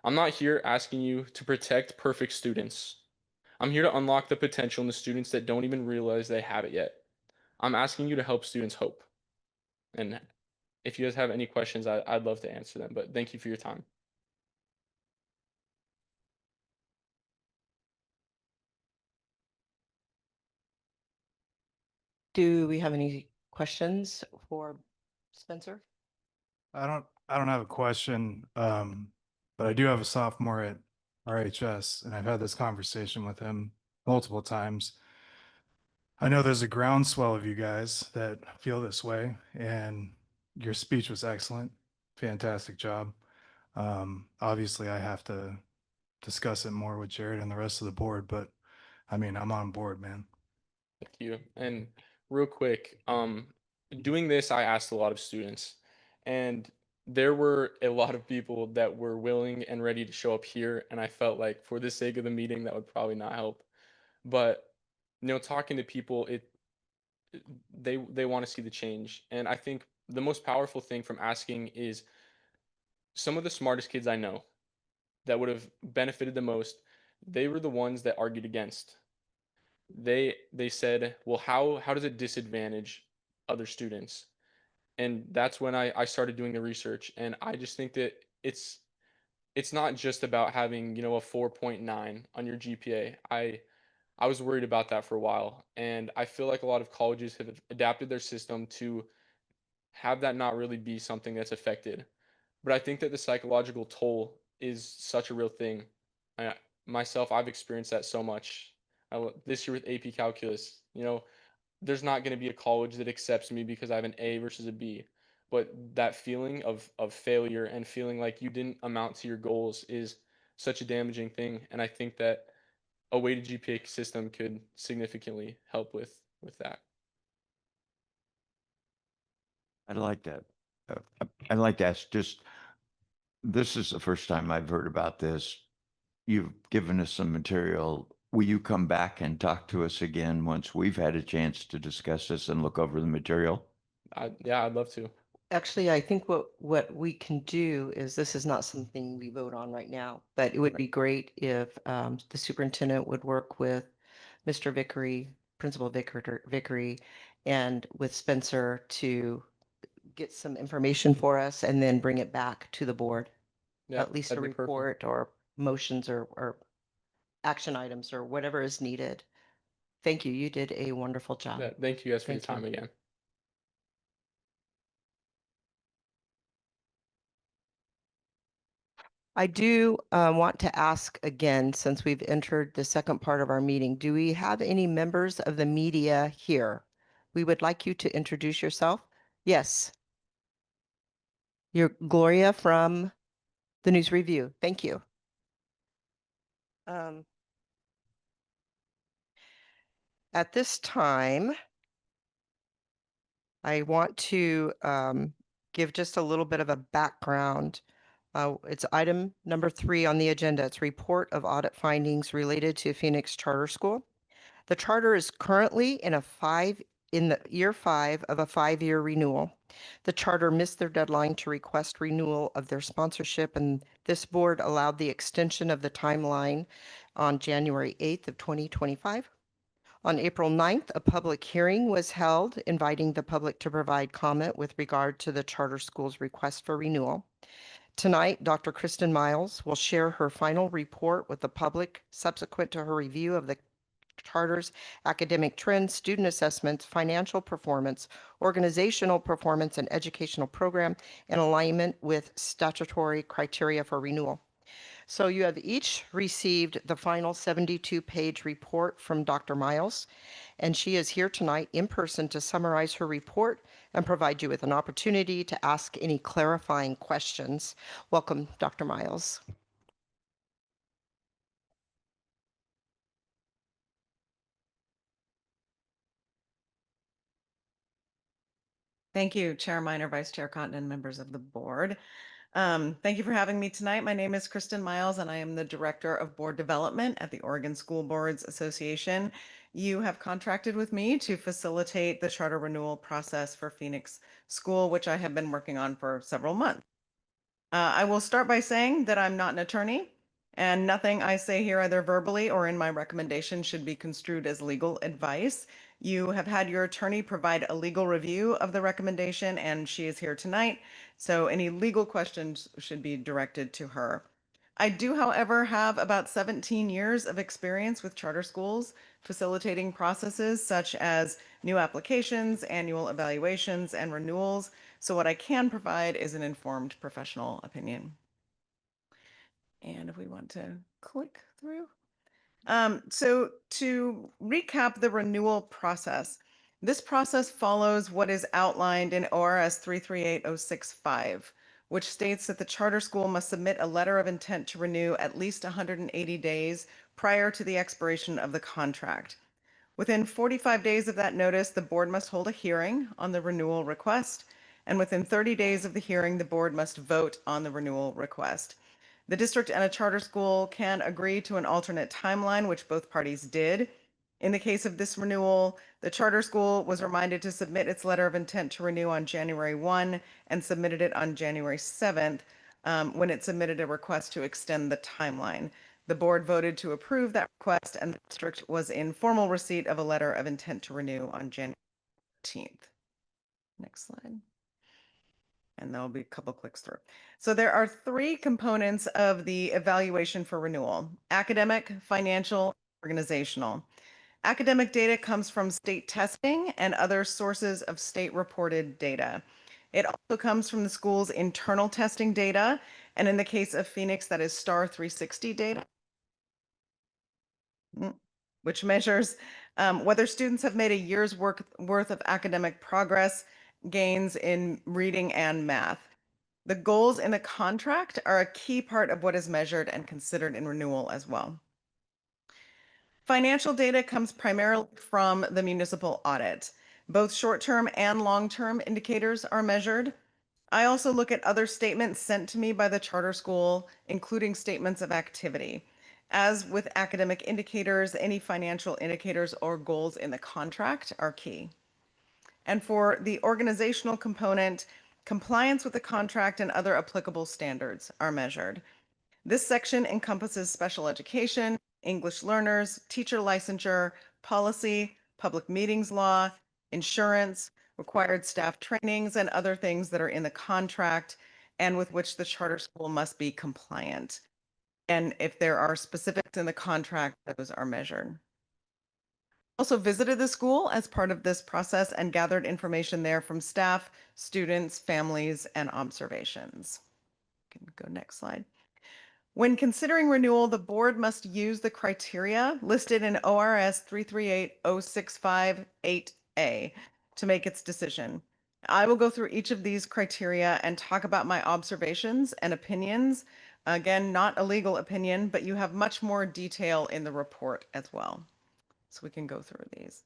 I'm not here asking you to protect perfect students. I'm here to unlock the potential in the students that don't even realize they have it yet. I'm asking you to help students hope. And if you guys have any questions, I'd love to answer them, but thank you for your time. Do we have any questions for Spencer? I don't have a question, but I do have a sophomore at RHS, and I've had this conversation with him multiple times. I know there's a groundswell of you guys that feel this way, and your speech was excellent. Fantastic job. Obviously, I have to discuss it more with Jared and the rest of the board, but I mean, I'm on board, man. Thank you. And real quick, doing this, I asked a lot of students, and there were a lot of people that were willing and ready to show up here. And I felt like for the sake of the meeting, that would probably not help. But talking to people, they want to see the change. And I think the most powerful thing from asking is some of the smartest kids I know that would have benefited the most, they were the ones that argued against. They said, well, how does it disadvantage other students? And that's when I started doing the research. And I just think that it's not just about having, a 4.9 on your GPA. I was worried about that for a while. And I feel like a lot of colleges have adapted their system to have that not really be something that's affected. But I think that the psychological toll is such a real thing. I, myself, I've experienced that so much. This year with AP Calculus, there's not going to be a college that accepts me because I have an A versus a B. But that feeling of failure and feeling like you didn't amount to your goals is such a damaging thing. And I think that a weighted GPA system could significantly help with that. I'd like that. I'd like to ask just, this is the first time I've heard about this. You've given us some material. Will you come back and talk to us again once we've had a chance to discuss this and look over the material? Yeah, I'd love to. Actually, I think what we can do is, this is not something we vote on right now, but it would be great if the superintendent would work with Mr. Vickery, Principal Vickery, and with Spencer to get some information for us and then bring it back to the board. Yeah, At least a that'd be perfect. report or motions or action items or whatever is needed. Thank you. You did a wonderful job. Yeah, thank you guys for your Thank you. time again. I do want to ask again, since we've entered the second part of our meeting, do we have any members of the media here? We would like you to introduce yourself. Yes. You're Gloria from the News Review. Thank you. At this time, I want to give just a little bit of a background. It's item number 3 on the agenda. It's report of audit findings related to Phoenix Charter School. The charter is currently in the year 5 of a 5-year renewal. The charter missed their deadline to request renewal of their sponsorship, and this board allowed the extension of the timeline on January 8th of 2025. On April 9th, a public hearing was held inviting the public to provide comment with regard to the charter school's request for renewal. Tonight, Dr. Kristen Miles will share her final report with the public subsequent to her review of the charter's academic trends, student assessments, financial performance, organizational performance, and educational program in alignment with statutory criteria for renewal. So you have each received the final 72-page report from Dr. Miles, and she is here tonight in person to summarize her report and provide you with an opportunity to ask any clarifying questions. Welcome, Dr. Miles. Thank you, Chair Minor, Vice Chair Cotton, and members of the board. Thank you for having me tonight. My name is Kristen Miles, and I am the Director of Board Development at the Oregon School Boards Association. You have contracted with me to facilitate the charter renewal process for Phoenix School, which I have been working on for several months. I will start by saying that I'm not an attorney, and nothing I say here, either verbally or in my recommendation, should be construed as legal advice. You have had your attorney provide a legal review of the recommendation, and she is here tonight, so any legal questions should be directed to her. I do, however, have about 17 years of experience with charter schools, facilitating processes such as new applications, annual evaluations, and renewals. So what I can provide is an informed professional opinion. And if we want to click through. So to recap the renewal process, this process follows what is outlined in ORS 338065, which states that the charter school must submit a letter of intent to renew at least 180 days prior to the expiration of the contract. Within 45 days of that notice, the board must hold a hearing on the renewal request, and within 30 days of the hearing, the board must vote on the renewal request. The district and a charter school can agree to an alternate timeline, which both parties did. In the case of this renewal, the charter school was reminded to submit its letter of intent to renew on January 1 and submitted it on January 7th when it submitted a request to extend the timeline. The board voted to approve that request, and the district was in formal receipt of a letter of intent to renew on January 13th. Next slide. And there'll be a couple clicks through. So there are three components of the evaluation for renewal: academic, financial, organizational. Academic data comes from state testing and other sources of state reported data. It also comes from the school's internal testing data, and in the case of Phoenix, that is STAR 360 data, which measures whether students have made a year's worth of academic progress, gains in reading and math. The goals in the contract are a key part of what is measured and considered in renewal as well. Financial data comes primarily from the municipal audit. Both short-term and long-term indicators are measured. I also look at other statements sent to me by the charter school, including statements of activity. As with academic indicators, any financial indicators or goals in the contract are key. And for the organizational component, compliance with the contract and other applicable standards are measured. This section encompasses special education, English learners, teacher licensure, policy, public meetings law, insurance, required staff trainings, and other things that are in the contract and with which the charter school must be compliant. And if there are specifics in the contract, those are measured. Also visited the school as part of this process and gathered information there from staff, students, families, and observations. You can go next slide. When considering renewal, the board must use the criteria listed in ORS 338065-8A to make its decision. I will go through each of these criteria and talk about my observations and opinions. Again, not a legal opinion, but you have much more detail in the report as well. So we can go through these.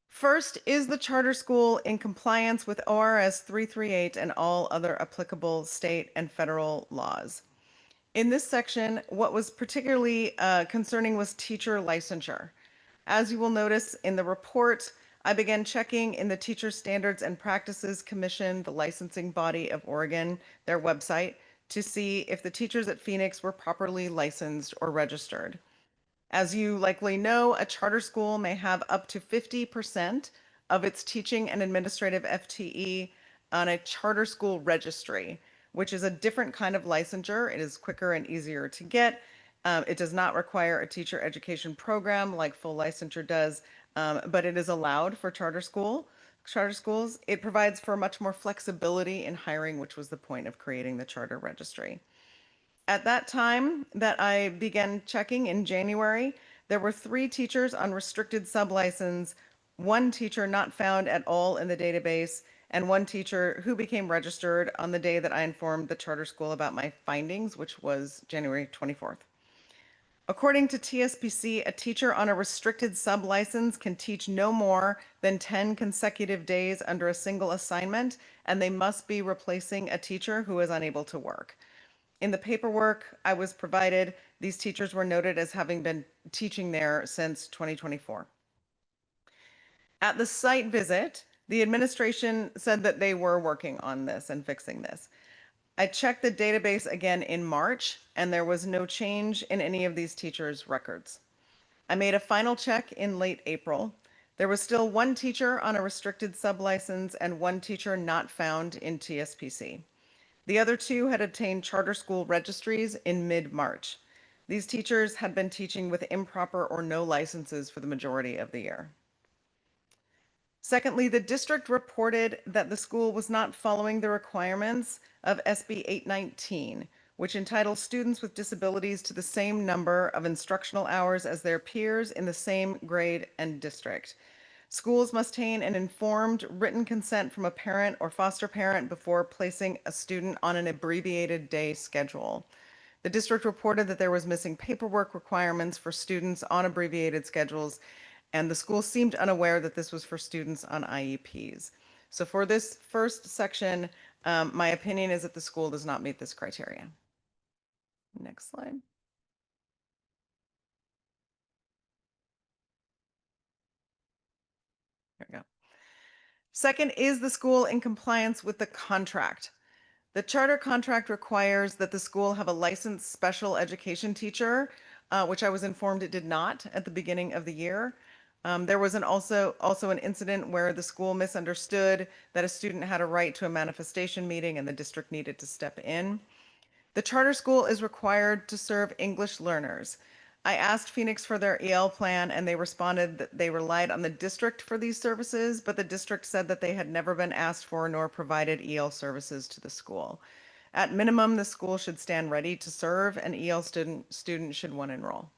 First, is the charter school in compliance with ORS 338 and all other applicable state and federal laws? In this section, what was particularly concerning was teacher licensure. As you will notice in the report, I began checking in the Teacher Standards and Practices Commission, the licensing body of Oregon, their website, to see if the teachers at Phoenix were properly licensed or registered. As you likely know, a charter school may have up to 50% of its teaching and administrative FTE on a charter school registry, which is a different kind of licensure. It is quicker and easier to get. It does not require a teacher education program like full licensure does, but it is allowed for charter schools. It provides for much more flexibility in hiring, which was the point of creating the charter registry. At that time that I began checking in January, there were 3 teachers on restricted sublicense, 1 teacher not found at all in the database, and 1 teacher who became registered on the day that I informed the charter school about my findings, which was January 24th. According to TSPC, a teacher on a restricted sublicense can teach no more than 10 consecutive days under a single assignment, and they must be replacing a teacher who is unable to work. In the paperwork I was provided, these teachers were noted as having been teaching there since 2024. At the site visit, the administration said that they were working on this and fixing this. I checked the database again in March, and there was no change in any of these teachers' records. I made a final check in late April. There was still 1 teacher on a restricted sublicense and 1 teacher not found in TSPC. The other two had obtained charter school registries in mid-March. These teachers had been teaching with improper or no licenses for the majority of the year. Secondly, the district reported that the school was not following the requirements of SB 819, which entitles students with disabilities to the same number of instructional hours as their peers in the same grade and district. Schools must obtain an informed written consent from a parent or foster parent before placing a student on an abbreviated day schedule. The district reported that there was missing paperwork requirements for students on abbreviated schedules, and the school seemed unaware that this was for students on IEPs. So for this first section, my opinion is that the school does not meet this criteria. Next slide. There we go. Second, is the school in compliance with the contract? The charter contract requires that the school have a licensed special education teacher, which I was informed it did not at the beginning of the year. There was also an incident where the school misunderstood that a student had a right to a manifestation meeting and the district needed to step in. The charter school is required to serve English learners. I asked Phoenix for their EL plan and they responded that they relied on the district for these services, but the district said that they had never been asked for nor provided EL services to the school. At minimum, the school should stand ready to serve an EL student should one enroll.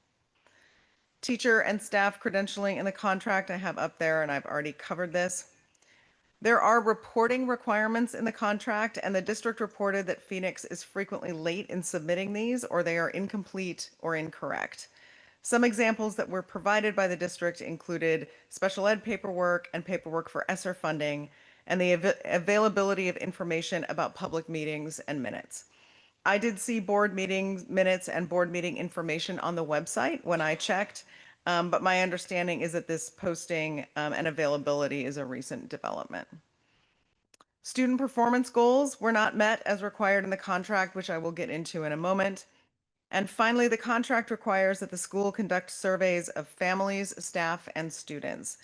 Teacher and staff credentialing in the contract I have up there, and I've already covered this. There are reporting requirements in the contract, and the district reported that Phoenix is frequently late in submitting these, or they are incomplete or incorrect. Some examples that were provided by the district included special ed paperwork and paperwork for ESSER funding, and the availability of information about public meetings and minutes. I did see board meeting minutes and board meeting information on the website when I checked, but my understanding is that this posting and availability is a recent development. Student performance goals were not met as required in the contract, which I will get into in a moment. And finally, the contract requires that the school conduct surveys of families, staff, and students.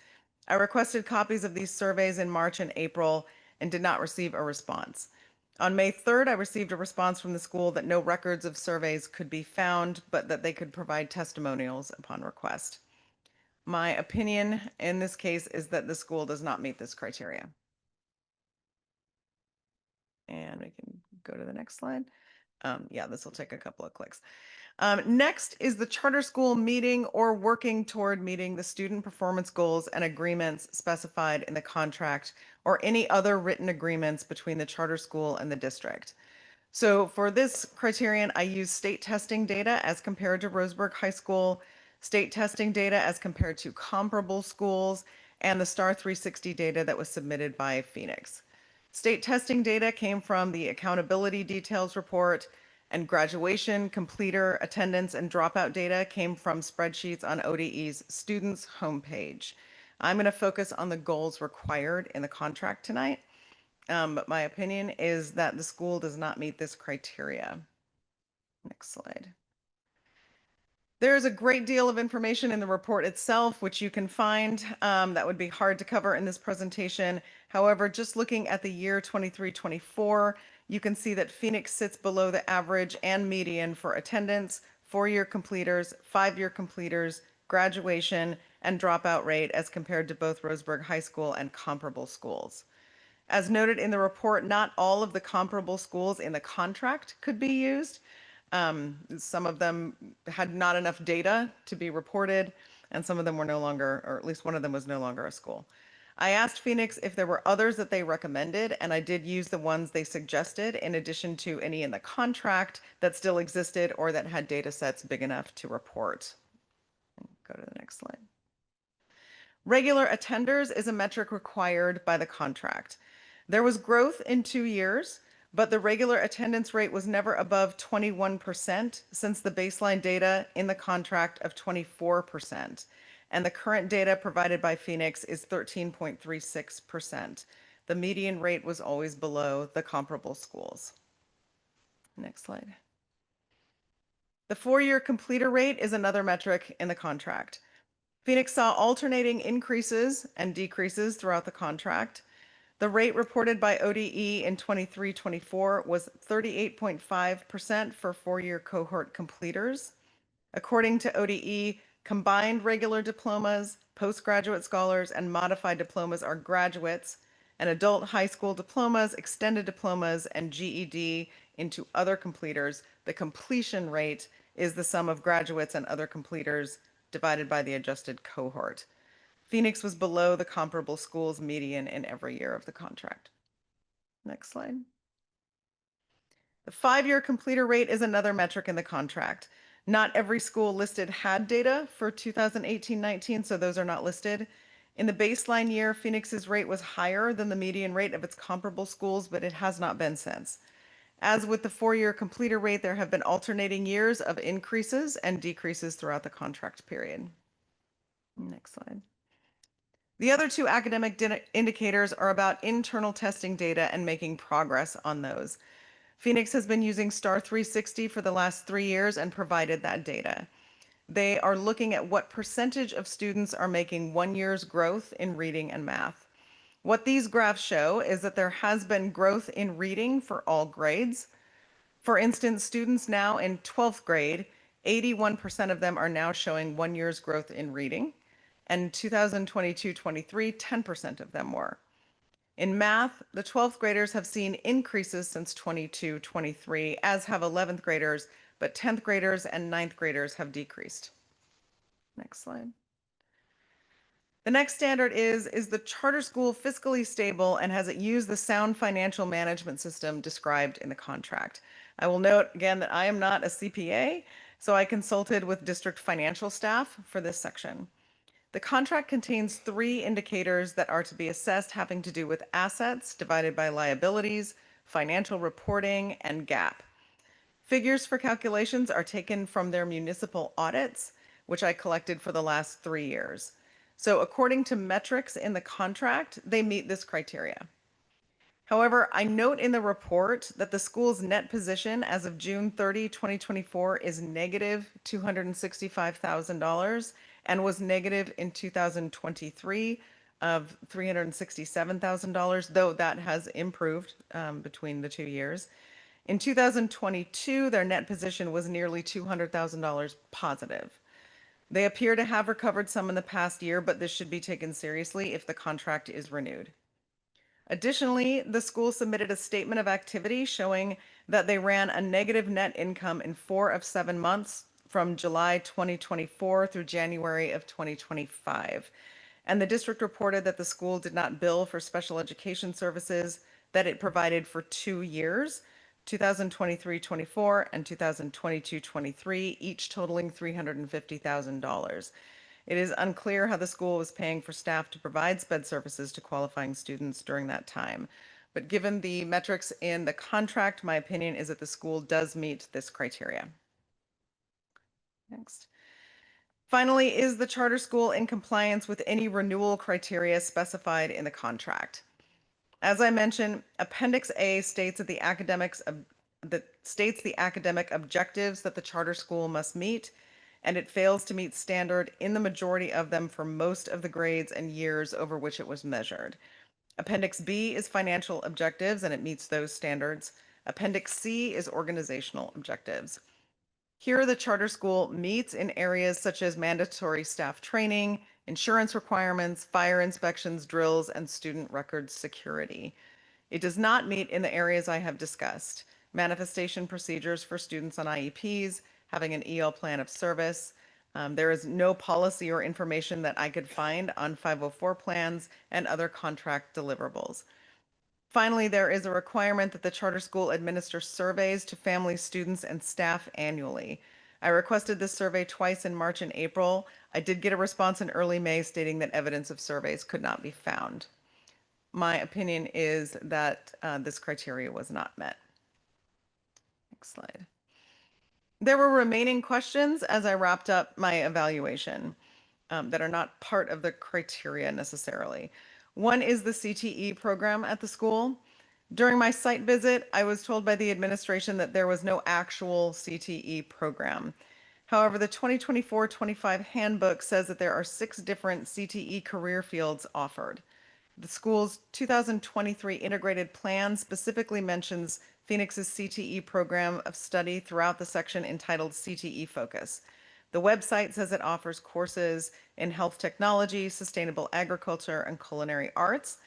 I requested copies of these surveys in March and April and did not receive a response. On May 3rd, I received a response from the school that no records of surveys could be found, but that they could provide testimonials upon request. My opinion in this case is that the school does not meet this criteria. And we can go to the next slide. Yeah, this will take a couple of clicks. Next is the charter school meeting or working toward meeting the student performance goals and agreements specified in the contract or any other written agreements between the charter school and the district. So for this criterion, I use state testing data as compared to Roseburg High School, state testing data as compared to comparable schools, and the STAR 360 data that was submitted by Phoenix. State testing data came from the accountability details report, and graduation, completer, attendance, and dropout data came from spreadsheets on ODE's students homepage. I'm going to focus on the goals required in the contract tonight, but my opinion is that the school does not meet this criteria. Next slide. There's a great deal of information in the report itself, which you can find. That would be hard to cover in this presentation. However, just looking at the year 23-24, you can see that Phoenix sits below the average and median for attendance, four-year completers, five-year completers, graduation, and dropout rate as compared to both Roseburg High School and comparable schools. As noted in the report, not all of the comparable schools in the contract could be used. Some of them had not enough data to be reported, and some of them were no longer, or at least one of them was no longer a school. I asked Phoenix if there were others that they recommended, and I did use the ones they suggested in addition to any in the contract that still existed or that had data sets big enough to report. Go to the next slide. Regular attenders is a metric required by the contract. There was growth in 2 years, but the regular attendance rate was never above 21% since the baseline data in the contract of 24%. And the current data provided by Phoenix is 13.36%. The median rate was always below the comparable schools. Next slide. The four-year completer rate is another metric in the contract. Phoenix saw alternating increases and decreases throughout the contract. The rate reported by ODE in 23-24 was 38.5% for four-year cohort completers. According to ODE, combined regular diplomas, postgraduate scholars, and modified diplomas are graduates, and adult high school diplomas, extended diplomas, and GED into other completers. The completion rate is the sum of graduates and other completers divided by the adjusted cohort. Phoenix was below the comparable schools median in every year of the contract. Next slide. The five-year completer rate is another metric in the contract. Not every school listed had data for 2018-19, so those are not listed. In the baseline year, Phoenix's rate was higher than the median rate of its comparable schools, but it has not been since. As with the four-year completer rate, there have been alternating years of increases and decreases throughout the contract period. Next slide. The other two academic indicators are about internal testing data and making progress on those. Phoenix has been using STAR 360 for the last 3 years and provided that data. They are looking at what percentage of students are making 1 year's growth in reading and math. What these graphs show is that there has been growth in reading for all grades. For instance, students now in 12th grade, 81% of them are now showing 1 year's growth in reading. And 2022-23, 10% of them were. In math, the 12th graders have seen increases since 22-23, as have 11th graders, but 10th graders and 9th graders have decreased. Next slide. The next standard is the charter school fiscally stable and has it used the sound financial management system described in the contract? I will note again that I am not a CPA, so I consulted with district financial staff for this section. The contract contains 3 indicators that are to be assessed having to do with assets divided by liabilities, financial reporting, and GAAP. Figures for calculations are taken from their municipal audits, which I collected for the last 3 years. So according to metrics in the contract, they meet this criteria. However, I note in the report that the school's net position as of June 30, 2024 is negative $265,000 and was negative in 2023 of $367,000, though that has improved between the 2 years. In 2022, their net position was nearly $200,000 positive. They appear to have recovered some in the past year, but this should be taken seriously if the contract is renewed. Additionally, the school submitted a statement of activity showing that they ran a negative net income in 4 of 7 months from July 2024 through January of 2025. And the district reported that the school did not bill for special education services that it provided for 2 years, 2023-24 and 2022-23, each totaling $350,000. It is unclear how the school was paying for staff to provide SPED services to qualifying students during that time. But given the metrics in the contract, my opinion is that the school does meet this criteria. Next. Finally, is the charter school in compliance with any renewal criteria specified in the contract? As I mentioned, Appendix A states that the academic objectives that the charter school must meet, and it fails to meet standard in the majority of them for most of the grades and years over which it was measured. Appendix B is financial objectives, and it meets those standards. Appendix C is organizational objectives. Here, the charter school meets in areas such as mandatory staff training, insurance requirements, fire inspections, drills, and student records security. It does not meet in the areas I have discussed: manifestation procedures for students on IEPs, having an EL plan of service. There is no policy or information that I could find on 504 plans and other contract deliverables. Finally, there is a requirement that the charter school administer surveys to families, students, and staff annually. I requested this survey twice in March and April. I did get a response in early May stating that evidence of surveys could not be found. My opinion is that this criteria was not met. Next slide. There were remaining questions as I wrapped up my evaluation that are not part of the criteria necessarily. One is the CTE program at the school. During my site visit, I was told by the administration that there was no actual CTE program. However, the 2024-25 handbook says that there are 6 different CTE career fields offered. The school's 2023 integrated plan specifically mentions Phoenix's CTE program of study throughout the section entitled CTE Focus. The website says it offers courses in health technology, sustainable agriculture, and culinary arts.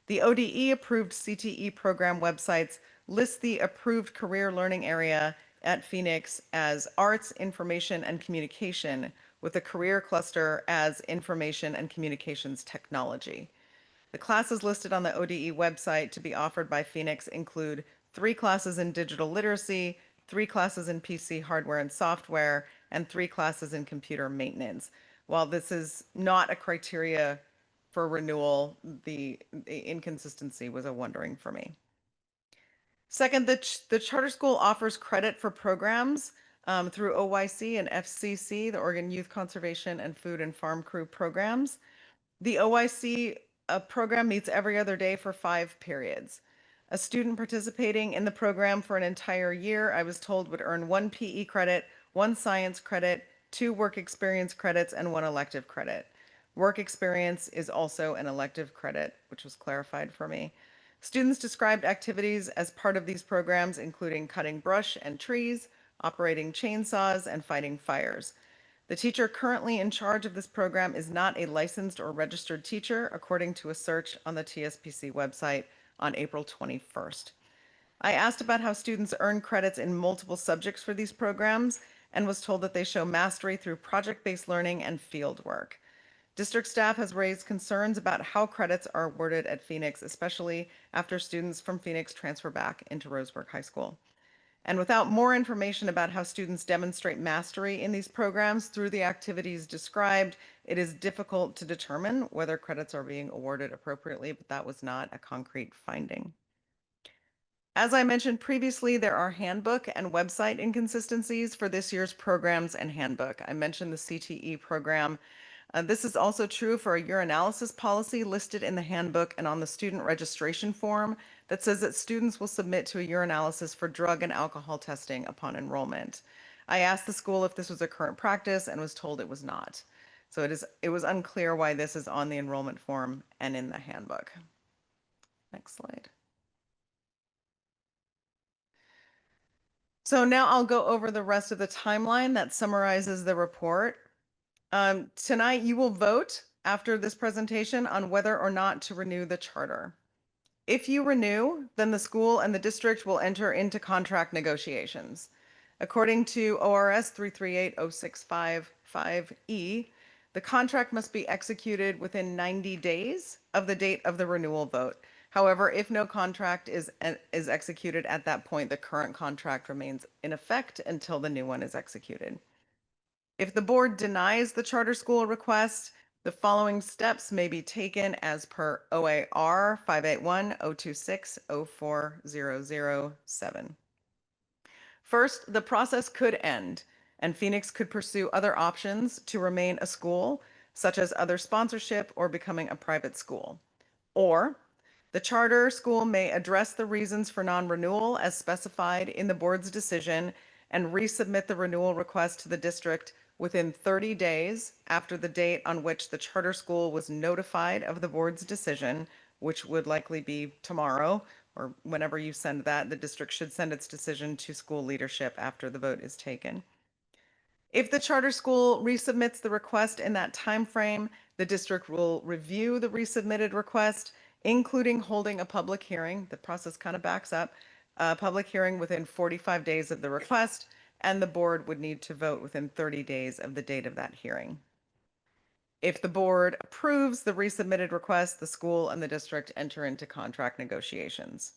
The ODE approved CTE program websites list the approved career learning area at Phoenix as Arts, Information, and Communication, with the career cluster as Information and Communications Technology. The classes listed on the ODE website to be offered by Phoenix include 3 classes in digital literacy, 3 classes in PC hardware and software, and 3 classes in computer maintenance. While this is not a criteria for renewal, the inconsistency was a wondering for me. Second, the charter school offers credit for programs through OYC and FCC, the Oregon Youth Conservation and Food and Farm Crew programs. The OYC program meets every other day for 5 periods. A student participating in the program for an entire year, I was told, would earn 1 PE credit, 1 science credit, 2 work experience credits, and 1 elective credit. Work experience is also an elective credit, which was clarified for me. Students described activities as part of these programs, including cutting brush and trees, operating chainsaws, and fighting fires. The teacher currently in charge of this program is not a licensed or registered teacher, according to a search on the TSPC website on April 21st. I asked about how students earn credits in multiple subjects for these programs and was told that they show mastery through project-based learning and field work. District staff has raised concerns about how credits are awarded at Phoenix, especially after students from Phoenix transfer back into Roseburg High School. And without more information about how students demonstrate mastery in these programs through the activities described, it is difficult to determine whether credits are being awarded appropriately, but that was not a concrete finding. As I mentioned previously, there are handbook and website inconsistencies for this year's programs and handbook. I mentioned the CTE program. This is also true for a urinalysis policy listed in the handbook and on the student registration form that says that students will submit to a urinalysis for drug and alcohol testing upon enrollment. I asked the school if this was a current practice and was told it was not. So it was unclear why this is on the enrollment form and in the handbook. Next slide. So now I'll go over the rest of the timeline that summarizes the report. Tonight, you will vote after this presentation on whether or not to renew the charter. If you renew, then the school and the district will enter into contract negotiations. According to ORS 3380655E, the contract must be executed within 90 days of the date of the renewal vote. However, if no contract is executed at that point, the current contract remains in effect until the new one is executed. If the board denies the charter school request, the following steps may be taken as per OAR 581-026-04007. First, the process could end, and Phoenix could pursue other options to remain a school, such as other sponsorship or becoming a private school. Or, the charter school may address the reasons for non-renewal as specified in the board's decision and resubmit the renewal request to the district within 30 days after the date on which the charter school was notified of the board's decision, which would likely be tomorrow, or whenever you send that, the district should send its decision to school leadership after the vote is taken. If the charter school resubmits the request in that time frame, the district will review the resubmitted request, including holding a public hearing. The process kind of backs up. A public hearing within 45 days of the request, and the board would need to vote within 30 days of the date of that hearing. If the board approves the resubmitted request, the school and the district enter into contract negotiations.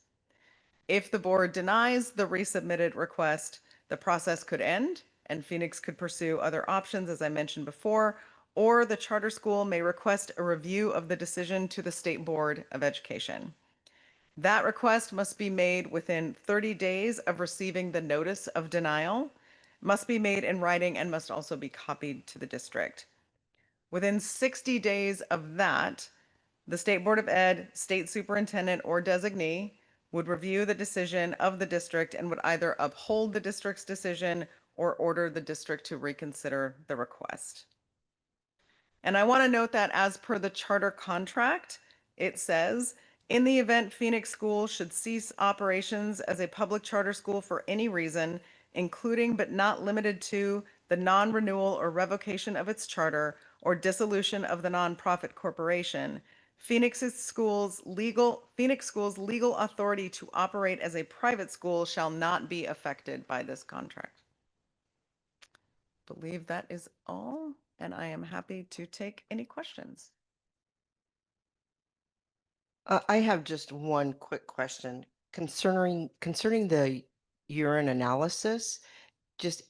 If the board denies the resubmitted request, the process could end and Phoenix could pursue other options, as I mentioned before, or the charter school may request a review of the decision to the State Board of Education. That request must be made within 30 days of receiving the notice of denial, must be made in writing, and must also be copied to the district. Within 60 days of that, the State Board of Ed, state superintendent, or designee would review the decision of the district and would either uphold the district's decision or order the district to reconsider the request. And I want to note that as per the charter contract, It says, in the event Phoenix School should cease operations as a public charter school for any reason, including but not limited to the non-renewal or revocation of its charter or dissolution of the nonprofit corporation, Phoenix Schools' legal authority to operate as a private school shall not be affected by this contract. Believe that is all, and I am happy to take any questions. I have just one quick question concerning the urine analysis. Just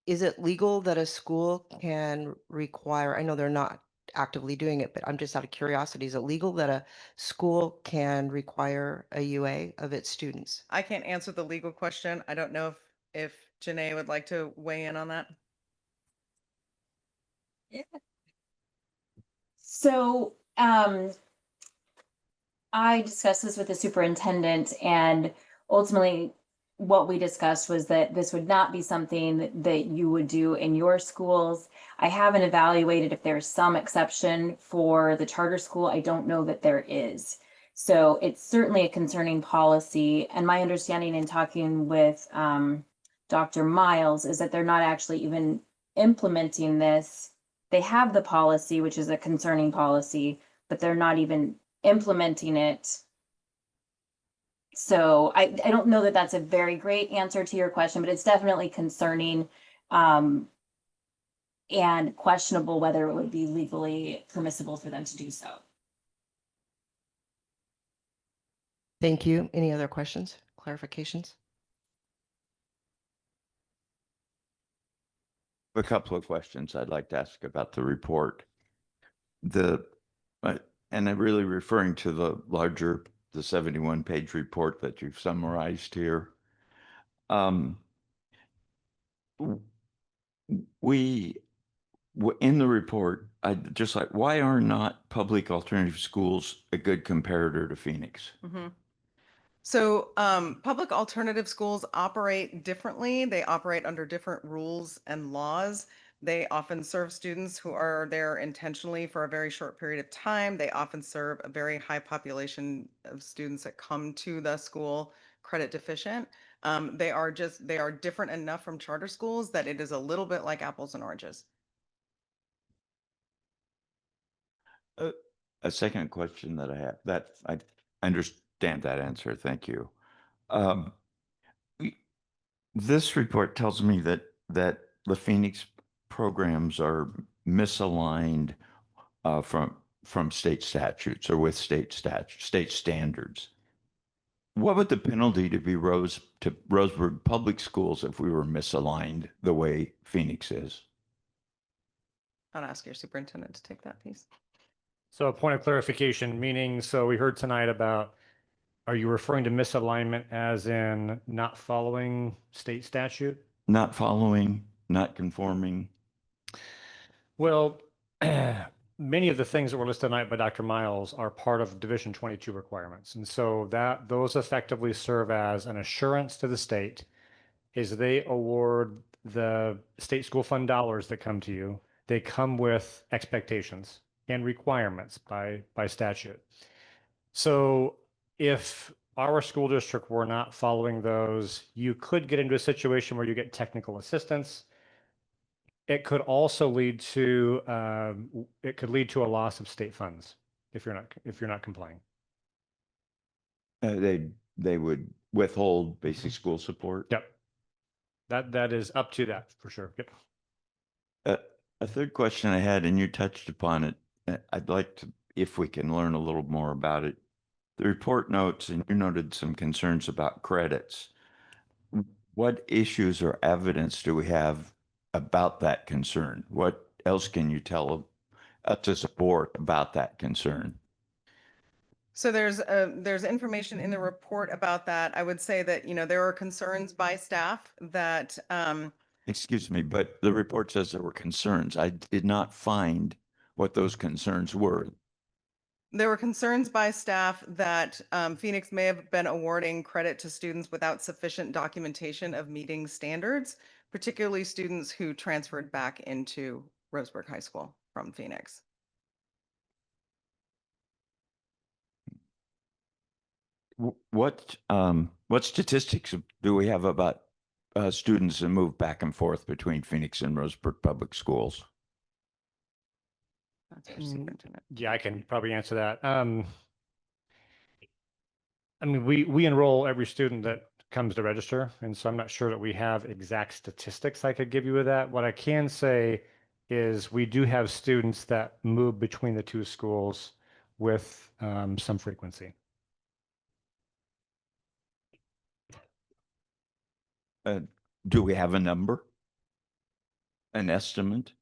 is it legal that a school can require, I know they're not actively doing it, but I'm just out of curiosity, is it legal that a school can require a UA of its students? I can't answer the legal question. I don't know if Janae would like to weigh in on that. So, I discussed this with the superintendent, and ultimately what we discussed was that this would not be something that you would do in your schools. I haven't evaluated if there's some exception for the charter school. I don't know that there is. So it's certainly a concerning policy. And my understanding in talking with Dr. Miles is that they're not actually even implementing this. They have the policy, which is a concerning policy, but they're not even implementing it. So I don't know that that's a very great answer to your question, but it's definitely concerning and questionable whether it would be legally permissible for them to do so. Thank you. Any other questions, clarifications? A couple of questions I'd like to ask about the report. And I'm really referring to the 71-page report that you've summarized here. In the report, I just like, why are not public alternative schools a good comparator to Phoenix? So public alternative schools operate differently. They operate under different rules and laws. They often serve students who are there intentionally for a very short period of time. They often serve a very high population of students that come to the school credit deficient. They are different enough from charter schools that it is a little bit like apples and oranges. A second question that I have, that I understand that answer. Thank you. This report tells me that the Phoenix programs are misaligned from state statutes or with state standards. What would the penalty to Roseburg public schools if we were misaligned the way Phoenix is? I'll ask your superintendent to take that piece. So a point of clarification, meaning, so we heard tonight about, are you referring to misalignment as in not following state statute? Not following, not conforming. Well, many of the things that were listed tonight by Dr. Miles are part of Division 22 requirements. And so those effectively serve as an assurance to the state is they award the state school fund dollars that come to you. They come with expectations and requirements by statute. So if our school district were not following those, you could get into a situation where you get technical assistance. It could also lead to a loss of state funds if you're not complying. They would withhold basic school support. Yep. That is up to that for sure. Yep. A third question I had, and you touched upon it, I'd like to, if we can learn a little more about it. The report notes, and you noted some concerns about credits. What issues or evidence do we have about that concern? What else can you tell us as a board about that concern? So there's information in the report about that. I would say that, there are concerns by staff that Excuse me, but the report says there were concerns. I did not find what those concerns were. there were concerns by staff that Phoenix may have been awarding credit to students without sufficient documentation of meeting standards, particularly students who transferred back into Roseburg High School from Phoenix. What statistics do we have about students that move back and forth between Phoenix and Roseburg Public Schools? That's for Mm, superintendent. Yeah, I can probably answer that. I mean, we enroll every student that comes to register, and so I'm not sure that we have exact statistics I could give you with that. What I can say is we do have students that move between the two schools with some frequency. Do we have a number? An estimate?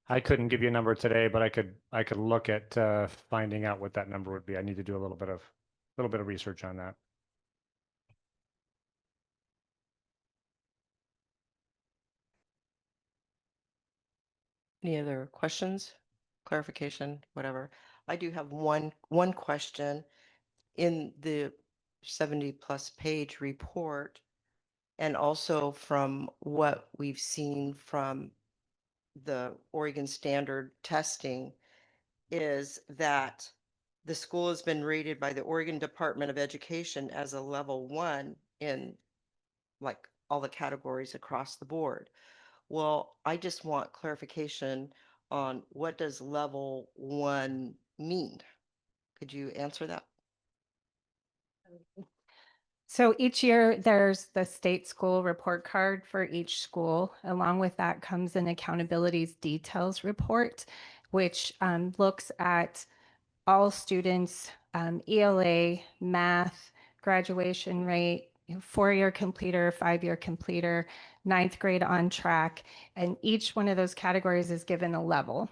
I couldn't give you a number today, but I could look at finding out what that number would be. I need to do a little bit of research on that. Any other questions, clarification, whatever? I do have one question. In the 70+ page report, and also from what we've seen from the Oregon Standard testing, is that the school has been rated by the Oregon Department of Education as a level 1 in like all the categories across the board. Well, I just want clarification on what does level 1 mean? Could you answer that? So each year there's the state school report card for each school. Along with that comes an accountabilities details report, which looks at all students, ELA, math, graduation rate, 4-year completer, 5-year completer, 9th grade on track, and each one of those categories is given a level.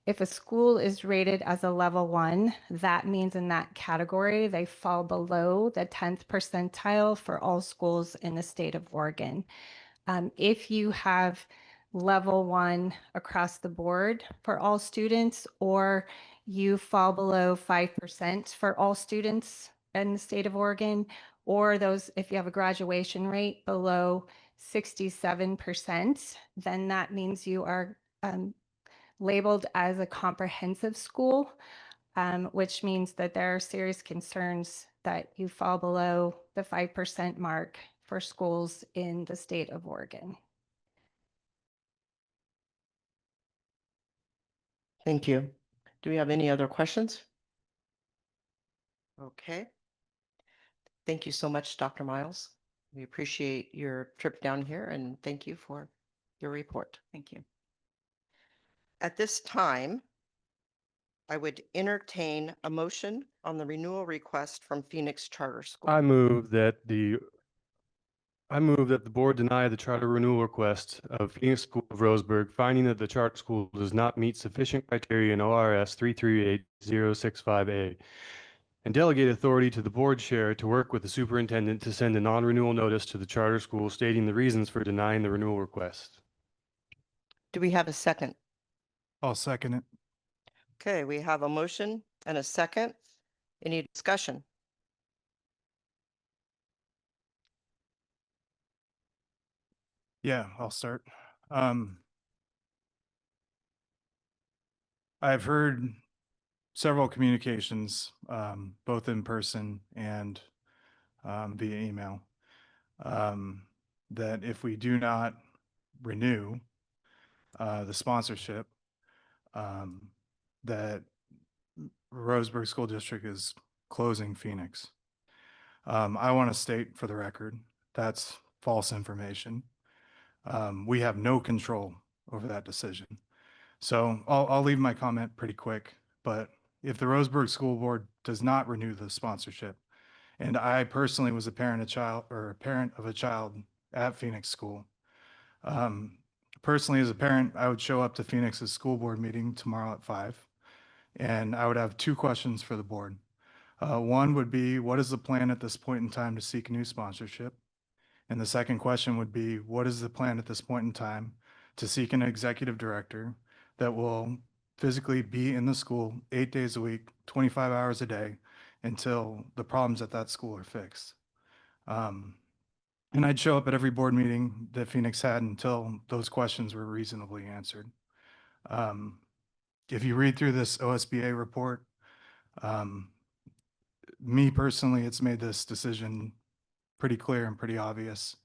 If a school is rated as a level 1, that means in that category, they fall below the 10th percentile for all schools in the state of Oregon. If you have level 1 across the board for all students, or you fall below 5% for all students in the state of Oregon, or if you have a graduation rate below 67%, then that means you are labeled as a comprehensive school, which means that there are serious concerns that you fall below the 5% mark for schools in the state of Oregon. Thank you. Do we have any other questions? Okay. Thank you so much, Dr. Miles. We appreciate your trip down here and thank you for your report. Thank you. At this time, I would entertain a motion on the renewal request from Phoenix Charter School. I move that the board deny the charter renewal request of Phoenix School of Roseburg, finding that the charter school does not meet sufficient criteria in ORS 338-065A, and delegate authority to the board chair to work with the superintendent to send a non-renewal notice to the charter school stating the reasons for denying the renewal request. Do we have a second? I'll second it. Okay, we have a motion and a second. Any discussion? Yeah, I'll start. I've heard several communications, both in person and via email, that if we do not renew the sponsorship, that Roseburg School District is closing Phoenix. I want to state for the record, that's false information. We have no control over that decision. So I'll leave my comment pretty quick, but if the Roseburg School Board does not renew the sponsorship, and I personally was a parent of a child at Phoenix School. Personally, as a parent, I would show up to Phoenix's school board meeting tomorrow at 5, and I would have 2 questions for the board. One would be, what is the plan at this point in time to seek new sponsorship? And the second question would be, what is the plan at this point in time to seek an executive director that will physically be in the school 8 days a week, 25 hours a day, until the problems at that school are fixed? And I'd show up at every board meeting that Phoenix had until those questions were reasonably answered. If you read through this OSBA report, me personally, it's made this decision pretty clear and pretty obvious.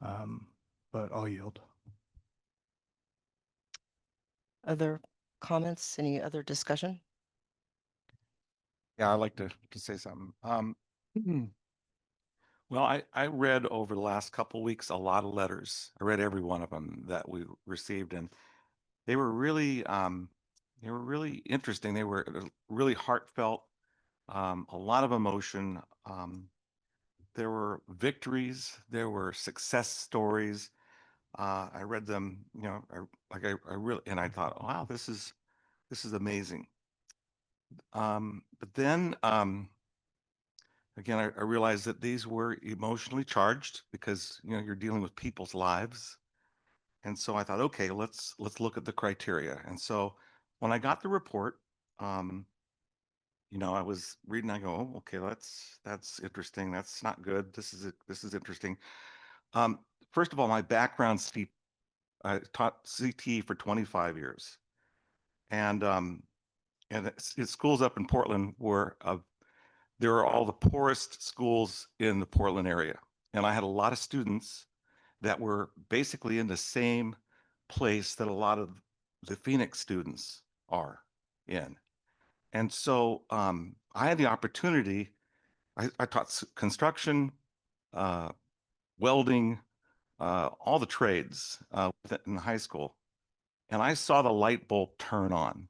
But I'll yield. Other comments? Any other discussion? Yeah, I'd like to say something. Well, I read over the last couple weeks a lot of letters. I read every one of them that we received, and they were really interesting. They were really heartfelt, a lot of emotion. There were victories, there were success stories. I read them, you know, I really, and I thought, wow, this is amazing. But then again, I realized that these were emotionally charged because, you know, you're dealing with people's lives. And so I thought, okay, let's look at the criteria. And so when I got the report, you know, I was reading, I go, oh, okay, that's interesting. That's not good. This is interesting. Um, First of all, my background, I taught CT for 25 years. And it's schools up in Portland were there are all the poorest schools in the Portland area. And I had a lot of students that were basically in the same place that a lot of the Phoenix students are in. And so I had the opportunity, I taught construction, welding, all the trades in high school. And I saw the light bulb turn on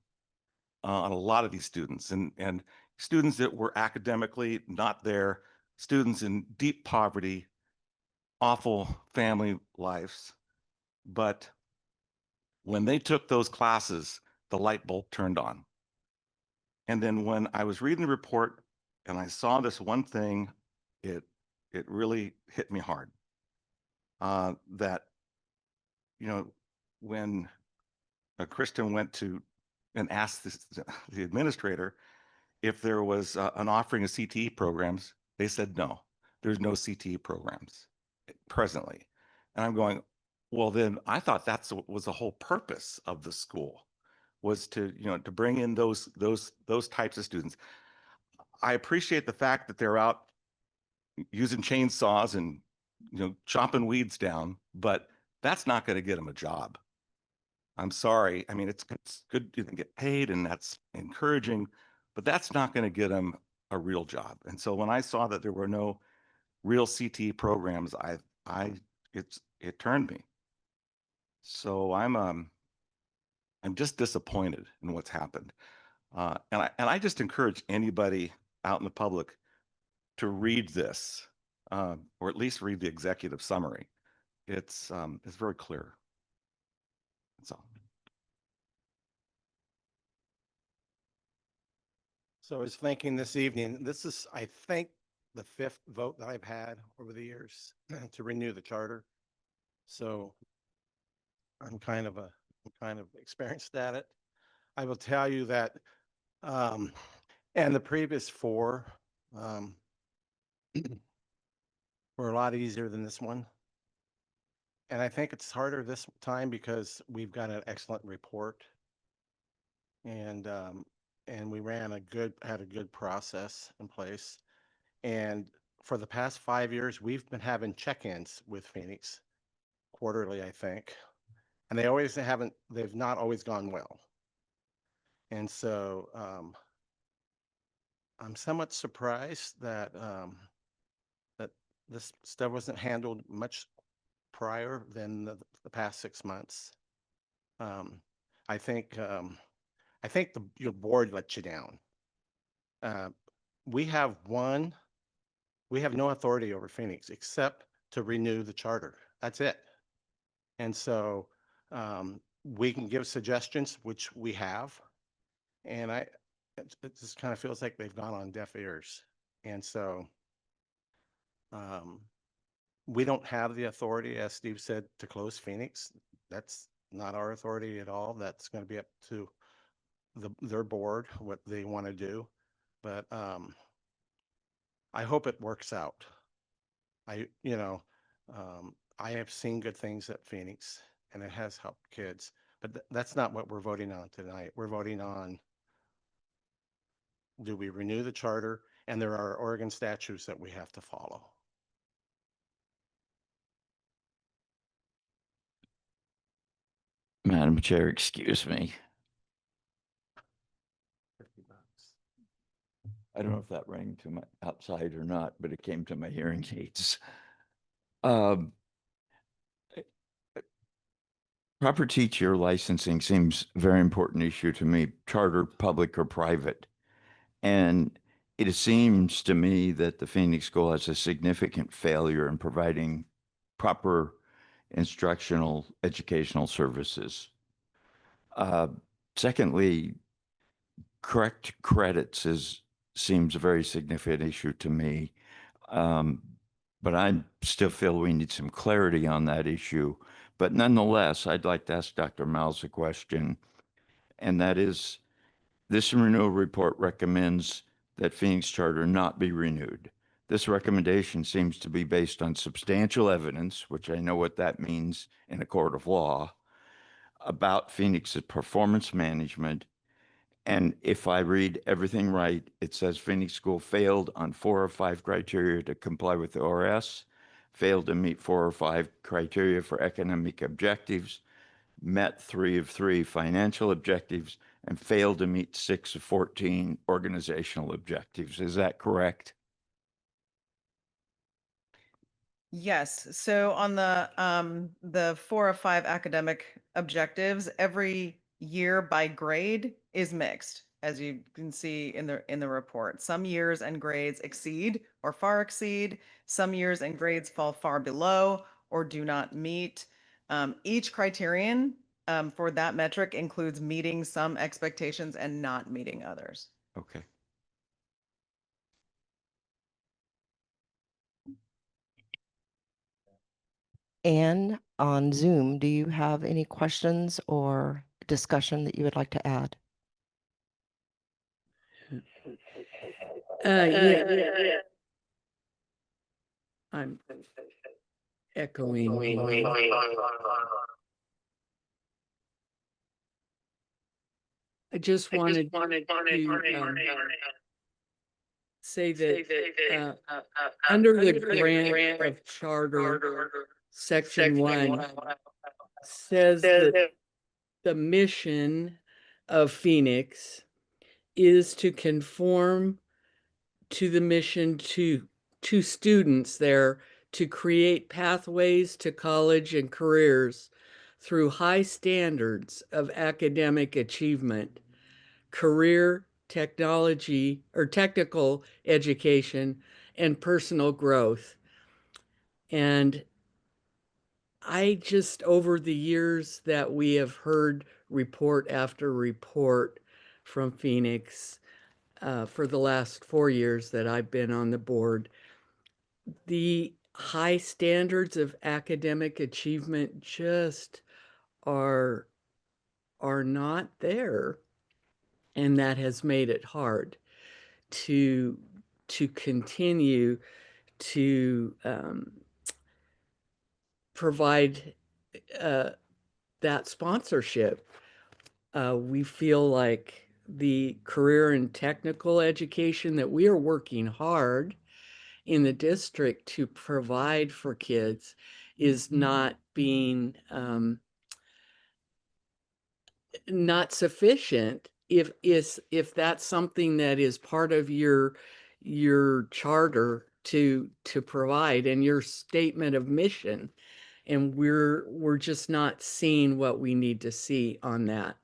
a lot of these students and students that were academically not there, students in deep poverty, awful family lives. But when they took those classes, the light bulb turned on. And then when I was reading the report and I saw this one thing, it really hit me hard. That, you know, when Kristen went to and asked the administrator if there was an offering of CTE programs, they said no, there's no CTE programs presently. And I'm going, well, then I thought that was the whole purpose of the school, was to, you know, to bring in those types of students. I appreciate the fact that they're out using chainsaws and, you know, chopping weeds down, but that's not going to get them a job. I'm sorry. I mean, it's good to get paid and that's encouraging, but that's not going to get them a real job. And so when I saw that there were no real CTE programs, it turned me. So I'm just disappointed in what's happened. And I just encourage anybody out in the public to read this, or at least read the executive summary. It's very clear. That's all. So I was thinking this evening, this is, I think, the 5th vote that I've had over the years to renew the charter. So I'm kind of experienced at it. I will tell you that, and the previous 4 were a lot easier than this one. And I think it's harder this time because we've got an excellent report. And we had a good process in place. And for the past 5 years, we've been having check-ins with Phoenix quarterly, I think. And they've not always gone well. And so I'm somewhat surprised that that this stuff wasn't handled much prior than the past 6 months. I think your board let you down. We have no authority over Phoenix except to renew the charter. That's it. And so we can give suggestions, which we have. And it just kind of feels like they've gone on deaf ears. And so we don't have the authority, as Steve said, to close Phoenix. That's not our authority at all. That's going to be up to their board, what they want to do. But I hope it works out. I have seen good things at Phoenix and it has helped kids, but that's not what we're voting on tonight. We're voting on, do we renew the charter? and there are Oregon statutes that we have to follow. Madam Chair, excuse me. I don't know if that rang to my outside or not, but it came to my hearing aids. Proper teacher licensing seems a very important issue to me, charter, public, or private. And it seems to me that the Phoenix School has a significant failure in providing proper instructional educational services. Secondly, correct credits seems a very significant issue to me. But I still feel we need some clarity on that issue. But nonetheless, I'd like to ask Dr. Miles a question, and that is, this renewal report recommends that Phoenix Charter not be renewed. This recommendation seems to be based on substantial evidence, which I know what that means in a court of law, about Phoenix's performance management. And if I read everything right, it says Phoenix School failed on 4 or 5 criteria to comply with the ORS, failed to meet 4 or 5 criteria for academic objectives, met 3 of 3 financial objectives, and failed to meet 6 of 14 organizational objectives. Is that correct? Yes. So on the 4 of 5 academic objectives, every year by grade is mixed, as you can see in the report. Some years and grades exceed or far exceed. Some years and grades fall far below or do not meet. Each criterion for that metric includes meeting some expectations and not meeting others. Okay. Anne, on Zoom, do you have any questions or discussion that you would like to add? Yeah. I'm echoing. I just wanted to say that under the grant of charter, section 1 says that the mission of Phoenix is to conform to the mission to students there to create pathways to college and careers through high standards of academic achievement, career technology or technical education, and personal growth. And I just, over the years that we have heard report after report from Phoenix, for the last 4 years that I've been on the board, the high standards of academic achievement just are not there. And that has made it hard to continue to provide that sponsorship. We feel like the career and technical education that we are working hard in the district to provide for kids is not being not sufficient if that's something that is part of your charter to provide and your statement of mission, and we're just not seeing what we need to see on that.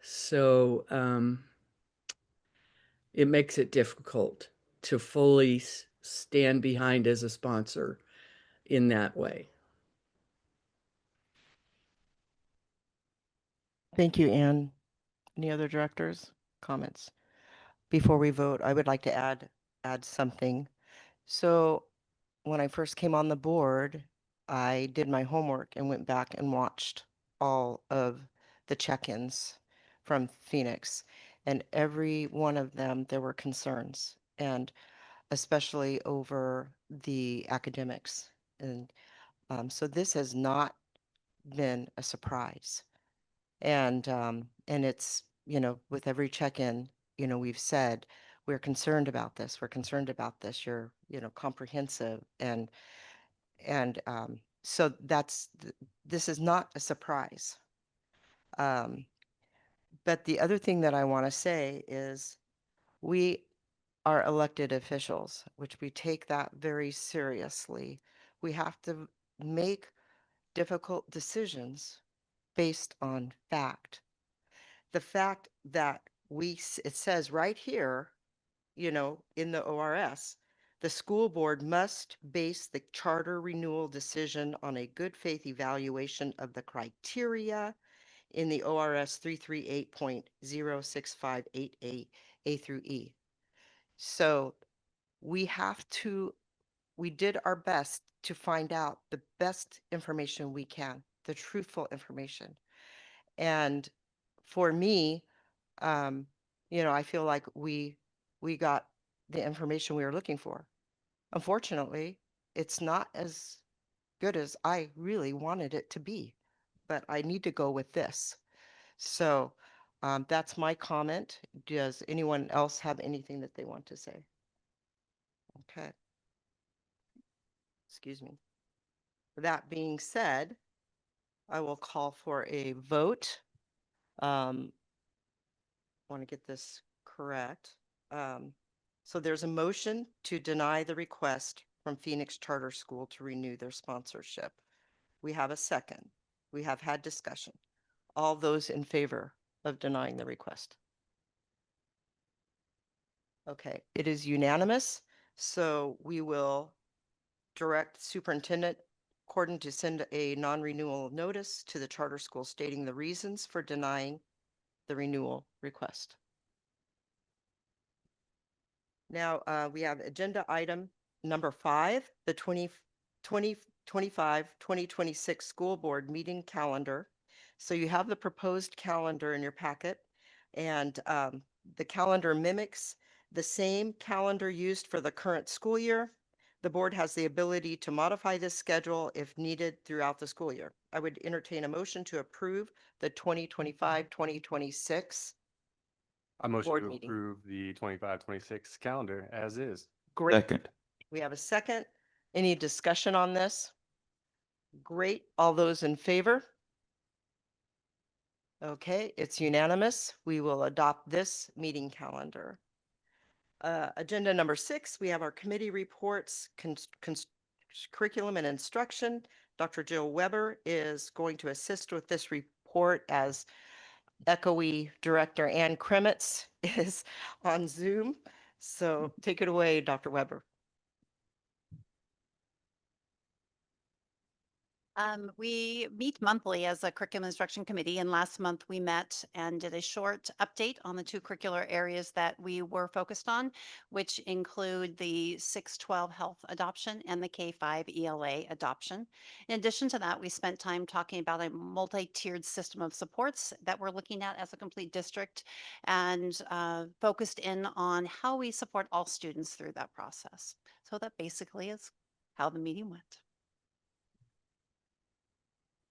So it makes it difficult to fully stand behind as a sponsor in that way. Thank you, Anne. Any other directors, comments? Before we vote, I would like to add something. So when I first came on the board, I did my homework and went back and watched all of the check-ins from Phoenix. And every one of them, there were concerns, and especially over the academics. And so this has not been a surprise. And it's, with every check-in, we've said we're concerned about this. We're concerned about this. You're, comprehensive. And so this is not a surprise. But the other thing that I want to say is we are elected officials, which we take that very seriously. We have to make difficult decisions based on fact. The fact that it says right here, in the ORS, the school board must base the charter renewal decision on a good faith evaluation of the criteria in the ORS 338.0658A A through E. So we did our best to find out the best information we can, the truthful information. And for me, I feel like we got the information we were looking for. Unfortunately, it's not as good as I really wanted it to be, but I need to go with this. So that's my comment. Does anyone else have anything that they want to say? Okay. Excuse me. That being said, I will call for a vote. Want to get this correct. So there's a motion to deny the request from Phoenix Charter School to renew their sponsorship. We have a second. We have had discussion. All those in favor of denying the request? Okay, it is unanimous. So we will direct Superintendent Corden to send a non-renewal notice to the charter school stating the reasons for denying the renewal request. Now we have agenda item number 5, the 2025-2026 school board meeting calendar. So you have the proposed calendar in your packet, and the calendar mimics the same calendar used for the current school year. The board has the ability to modify this schedule if needed throughout the school year. I would entertain a motion to approve the 2025-2026 I motion board to meeting. approve the 25-26 calendar as is. Great. Second. We have a second. Any discussion on this? Great. All those in favor? Okay, it's unanimous. We will adopt this meeting calendar. Agenda number 6, we have our committee reports, curriculum and instruction. Dr. Jill Weber is going to assist with this report as ECHOE Director Ann Kremitz is on Zoom. So take it away, Dr. Weber. We meet monthly as a curriculum instruction committee, and last month we met and did a short update on the 2 curricular areas that we were focused on, which include the 612 health adoption and the K5 ELA adoption. In addition to that, we spent time talking about a multi-tiered system of supports that we're looking at as a complete district, and focused in on how we support all students through that process. So that basically is how the meeting went.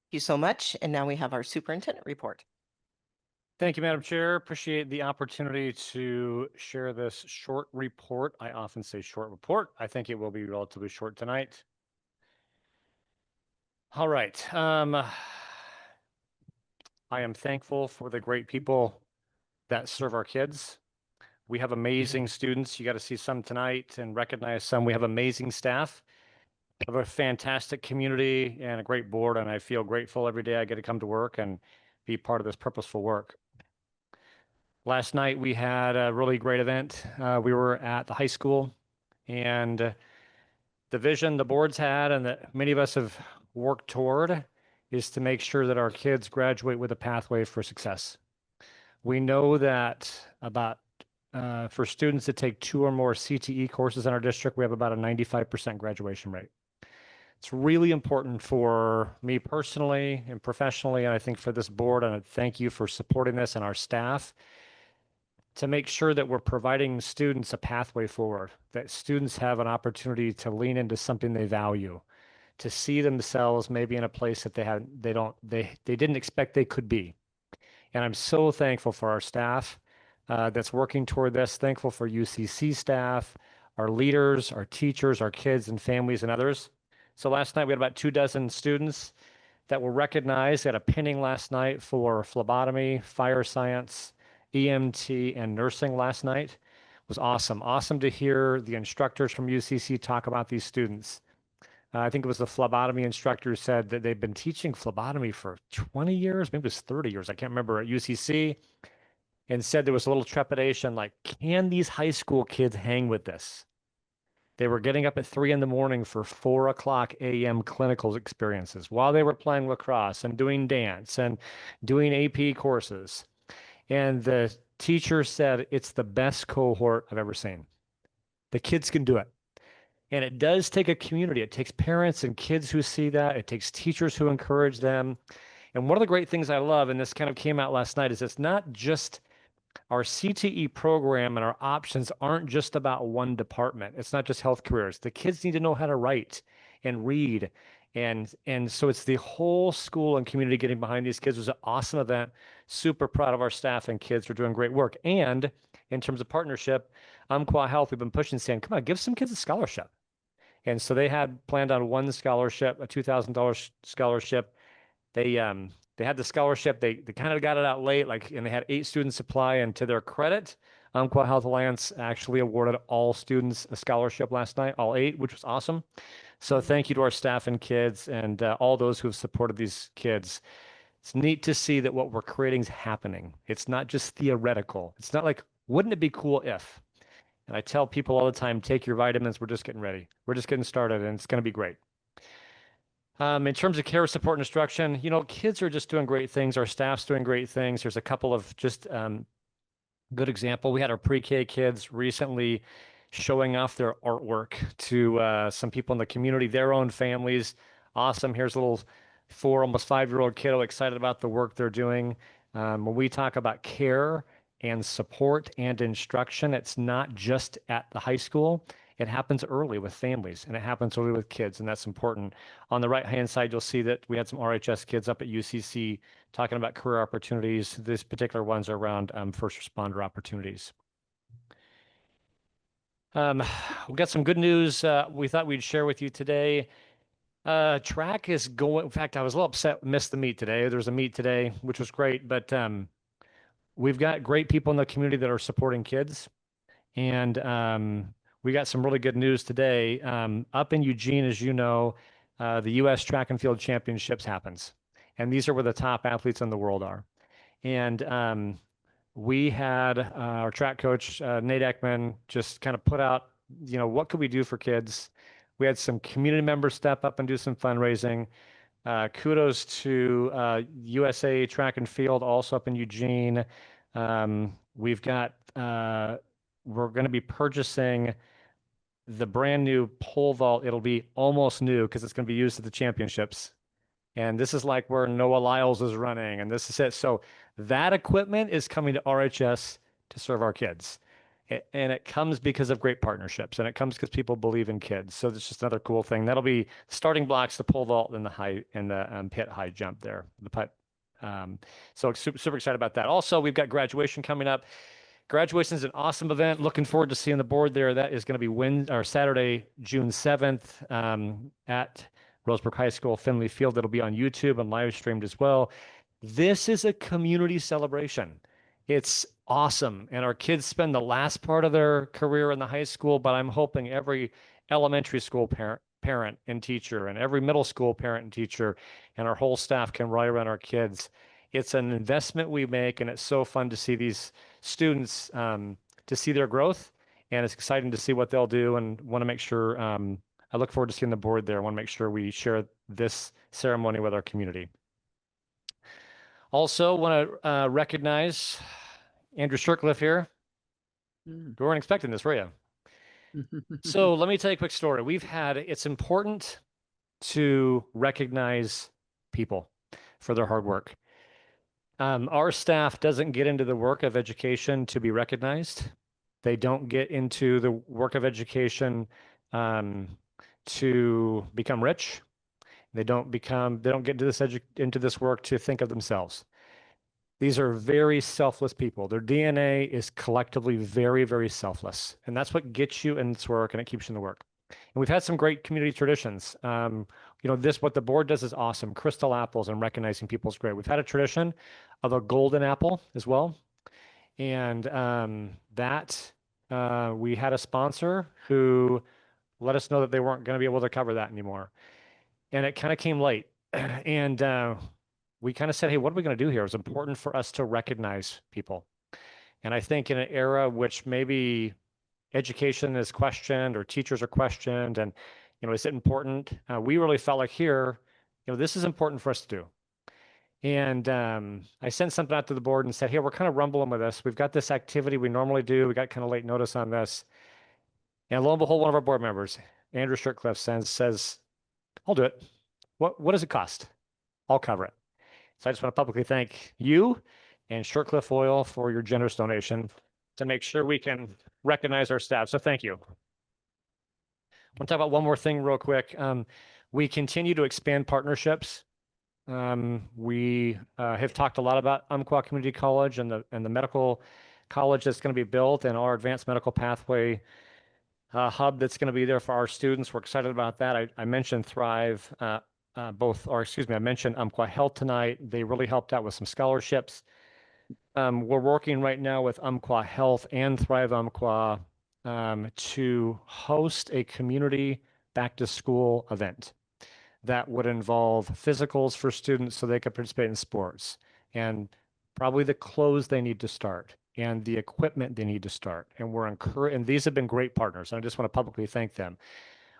Thank you so much. And now we have our superintendent report. Thank you, Madam Chair. Appreciate the opportunity to share this short report. I often say short report. I think it will be relatively short tonight. All right. I am thankful for the great people that serve our kids. We have amazing students. You got to see some tonight and recognize some. We have amazing staff. We have a fantastic community and a great board, and I feel grateful every day I get to come to work and be part of this purposeful work. Last night we had a really great event. We were at the high school, and the vision the boards had and that many of us have worked toward is to make sure that our kids graduate with a pathway for success. We know that for students that take 2 or more CTE courses in our district, we have about a 95% graduation rate. It's really important for me personally and professionally, and I think for this board, and I thank you for supporting this and our staff, to make sure that we're providing students a pathway forward, that students have an opportunity to lean into something they value, to see themselves maybe in a place that they didn't expect they could be. And I'm so thankful for our staff that's working toward this. Thankful for UCC staff, our leaders, our teachers, our kids and families and others. So last night we had about 24 students that were recognized. Had a pinning last night for phlebotomy, fire science, EMT, and nursing last night. It was awesome. Awesome to hear the instructors from UCC talk about these students. I think it was the phlebotomy instructor who said that they've been teaching phlebotomy for 20 years, maybe it was 30 years, I can't remember, at UCC, and said there was a little trepidation, like, can these high school kids hang with this? They were getting up at 3 in the morning for 4 o'clock a.m. clinical experiences while they were playing lacrosse and doing dance and doing AP courses. And the teacher said, it's the best cohort I've ever seen. The kids can do it. And it does take a community. It takes parents and kids who see that. It takes teachers who encourage them. And one of the great things I love, and this kind of came out last night, is it's not just our CTE program and our options aren't just about one department. It's not just health careers. The kids need to know how to write and read. And so it's the whole school and community getting behind these kids. It was an awesome event. Super proud of our staff and kids for doing great work. And in terms of partnership, Umpqua Health, we've been pushing, saying, come on, give some kids a scholarship. And so they had planned on one scholarship, a $2,000 scholarship. They had the scholarship. They kind of got it out late, and they had 8 students apply. And to their credit, Umpqua Health Alliance actually awarded all students a scholarship last night, all 8, which was awesome. So thank you to our staff and kids and all those who have supported these kids. It's neat to see that what we're creating is happening. It's not just theoretical. It's not like, wouldn't it be cool if? And I tell people all the time, take your vitamins. We're just getting ready. We're just getting started, and it's going to be great. In terms of care, support, and instruction, kids are just doing great things. Our staff's doing great things. There's a couple of just good example. We had our pre-K kids recently showing off their artwork to some people in the community, their own families. Awesome. Here's a little 4, almost 5-year-old kiddo excited about the work they're doing. When we talk about care and support and instruction, it's not just at the high school. It happens early with families, and it happens early with kids, and that's important. On the right-hand side, you'll see that we had some RHS kids up at UCC talking about career opportunities. These particular ones are around first responder opportunities. We've got some good news we thought we'd share with you today. Track is going, in fact, I was a little upset, missed the meet today. There was a meet today, which was great, but we've got great people in the community that are supporting kids. And we got some really good news today. Up in Eugene, as you know, the U.S. Track and Field Championships happens. And these are where the top athletes in the world are. And we had our track coach, Nate Ekman, just kind of put out, what could we do for kids? We had some community members step up and do some fundraising. Kudos to USA Track and Field, also up in Eugene. We've got, we're going to be purchasing the brand new pole vault. It'll be almost new because it's going to be used at the championships. And this is like where Noah Lyles is running, and this is it. So that equipment is coming to RHS to serve our kids. And it comes because of great partnerships, and it comes because people believe in kids. So it's just another cool thing. That'll be starting blocks, the pole vault, and the pit high jump there, the putt. So super excited about that. Also, we've got graduation coming up. Graduation is an awesome event. Looking forward to seeing the board there. That is going to be Saturday, June 7th at Roseburg High School, Finley Field. It'll be on YouTube and live streamed as well. This is a community celebration. It's awesome. And our kids spend the last part of their career in the high school, but I'm hoping every elementary school parent and teacher and every middle school parent and teacher and our whole staff can rally around our kids. It's an investment we make, and it's so fun to see these students, to see their growth, and it's exciting to see what they'll do, and want to make sure, I look forward to seeing the board there. I want to make sure we share this ceremony with our community. Also want to recognize Andrew Shirkliff here. You weren't expecting this, were you? So let me tell you a quick story. It's important to recognize people for their hard work. Our staff doesn't get into the work of education to be recognized. They don't get into the work of education to become rich. They don't get into this work to think of themselves. These are very selfless people. Their DNA is collectively very, very selfless. And that's what gets you in this work and it keeps you in the work. And we've had some great community traditions. What the board does is awesome. Crystal apples and recognizing people is great. We've had a tradition of a golden apple as well. And we had a sponsor who let us know that they weren't going to be able to cover that anymore. And it kind of came late. And we kind of said, hey, what are we going to do here? It was important for us to recognize people. And I think in an era which maybe education is questioned or teachers are questioned, and, is it important? We really felt like here, this is important for us to do. And I sent something out to the board and said, hey, we're kind of rumbling with this. We've got this activity we normally do. We got kind of late notice on this. And lo and behold, one of our board members, Andrew Shirtcliffe, says, I'll do it. What does it cost? I'll cover it. So I just want to publicly thank you and Shirtcliffe Oil for your generous donation to make sure we can recognize our staff. So thank you. I want to talk about one more thing real quick. We continue to expand partnerships. We have talked a lot about Umpqua Community College and the medical college that's going to be built and our advanced medical pathway hub that's going to be there for our students. We're excited about that. I mentioned Thrive, I mentioned Umpqua Health tonight. They really helped out with some scholarships. We're working right now with Umpqua Health and Thrive Umpqua to host a community back to school event that would involve physicals for students so they could participate in sports, and probably the clothes they need to start and the equipment they need to start. And and these have been great partners. And I just want to publicly thank them.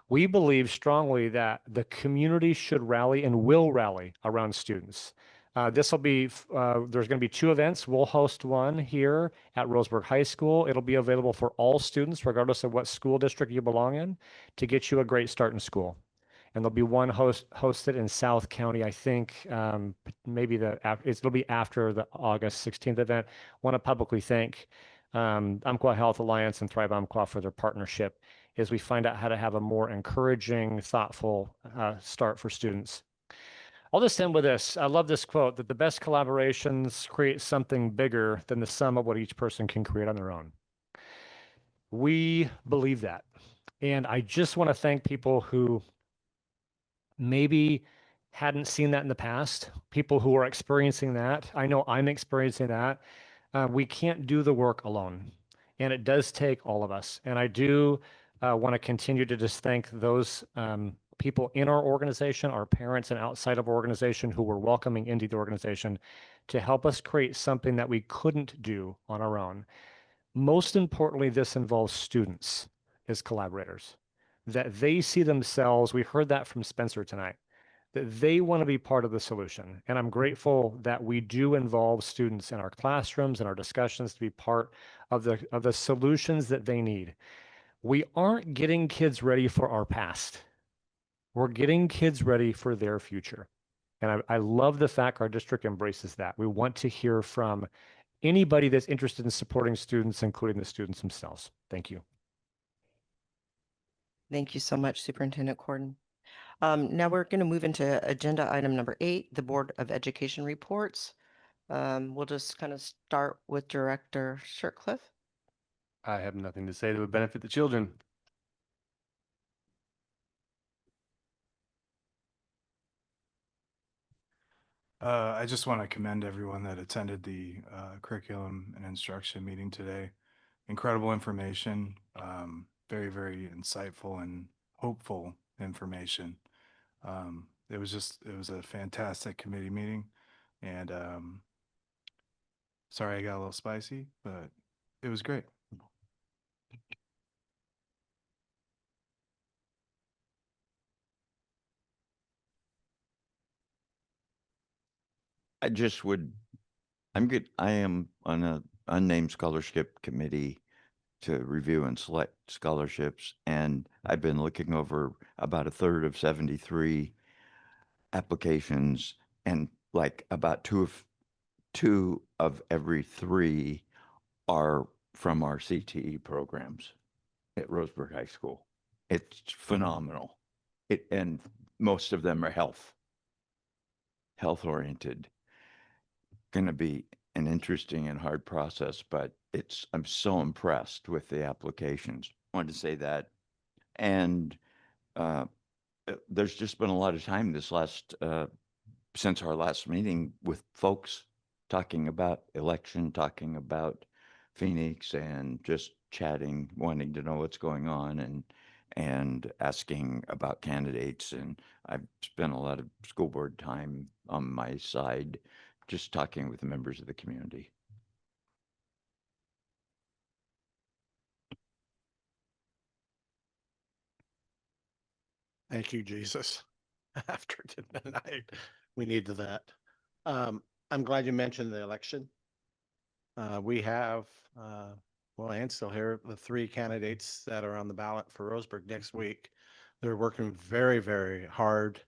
We believe strongly that the community should rally and will rally around students. There's going to be 2 events. We'll host one here at Roseburg High School. It'll be available for all students, regardless of what school district you belong in, to get you a great start in school. And there'll be one hosted in South County, I think, it'll be after the August 16th event. Want to publicly thank Umpqua Health Alliance and Thrive Umpqua for their partnership as we find out how to have a more encouraging, thoughtful start for students. I'll just end with this. I love this quote, that the best collaborations create something bigger than the sum of what each person can create on their own. We believe that. And I just want to thank people who maybe hadn't seen that in the past, people who are experiencing that. I know I'm experiencing that. We can't do the work alone, and it does take all of us. And I do want to continue to just thank those people in our organization, our parents and outside of our organization who were welcoming into the organization to help us create something that we couldn't do on our own. Most importantly, this involves students as collaborators, that they see themselves, we heard that from Spencer tonight, that they want to be part of the solution. And I'm grateful that we do involve students in our classrooms and our discussions to be part of the solutions that they need. We aren't getting kids ready for our past. We're getting kids ready for their future. And I love the fact our district embraces that. We want to hear from anybody that's interested in supporting students, including the students themselves. Thank you. Thank you so much, Superintendent Corden. Now we're going to move into agenda item number 8, the Board of Education reports. We'll just kind of start with Director Shirtcliffe. I have nothing to say that would benefit the children. I just want to commend everyone that attended the curriculum and instruction meeting today. Incredible information, very, very insightful and hopeful information. It was a fantastic committee meeting, and sorry I got a little spicy, but it was great. I am on a unnamed scholarship committee to review and select scholarships, and I've been looking over about a third of 73 applications, and like about two of every 3 are from our CTE programs at Roseburg High School. It's phenomenal. And most of them are health oriented. Going to be an interesting and hard process, but I'm so impressed with the applications. I wanted to say that. And there's just been a lot of time this since our last meeting with folks talking about election, talking about Phoenix, and just chatting, wanting to know what's going on, and asking about candidates. And I've spent a lot of school board time on my side, just talking with the members of the community. Thank you, Jesus. After tonight, we needed that. I'm glad you mentioned the election. We have, well, and still here, the 3 candidates that are on the ballot for Roseburg next week. They're working very, very hard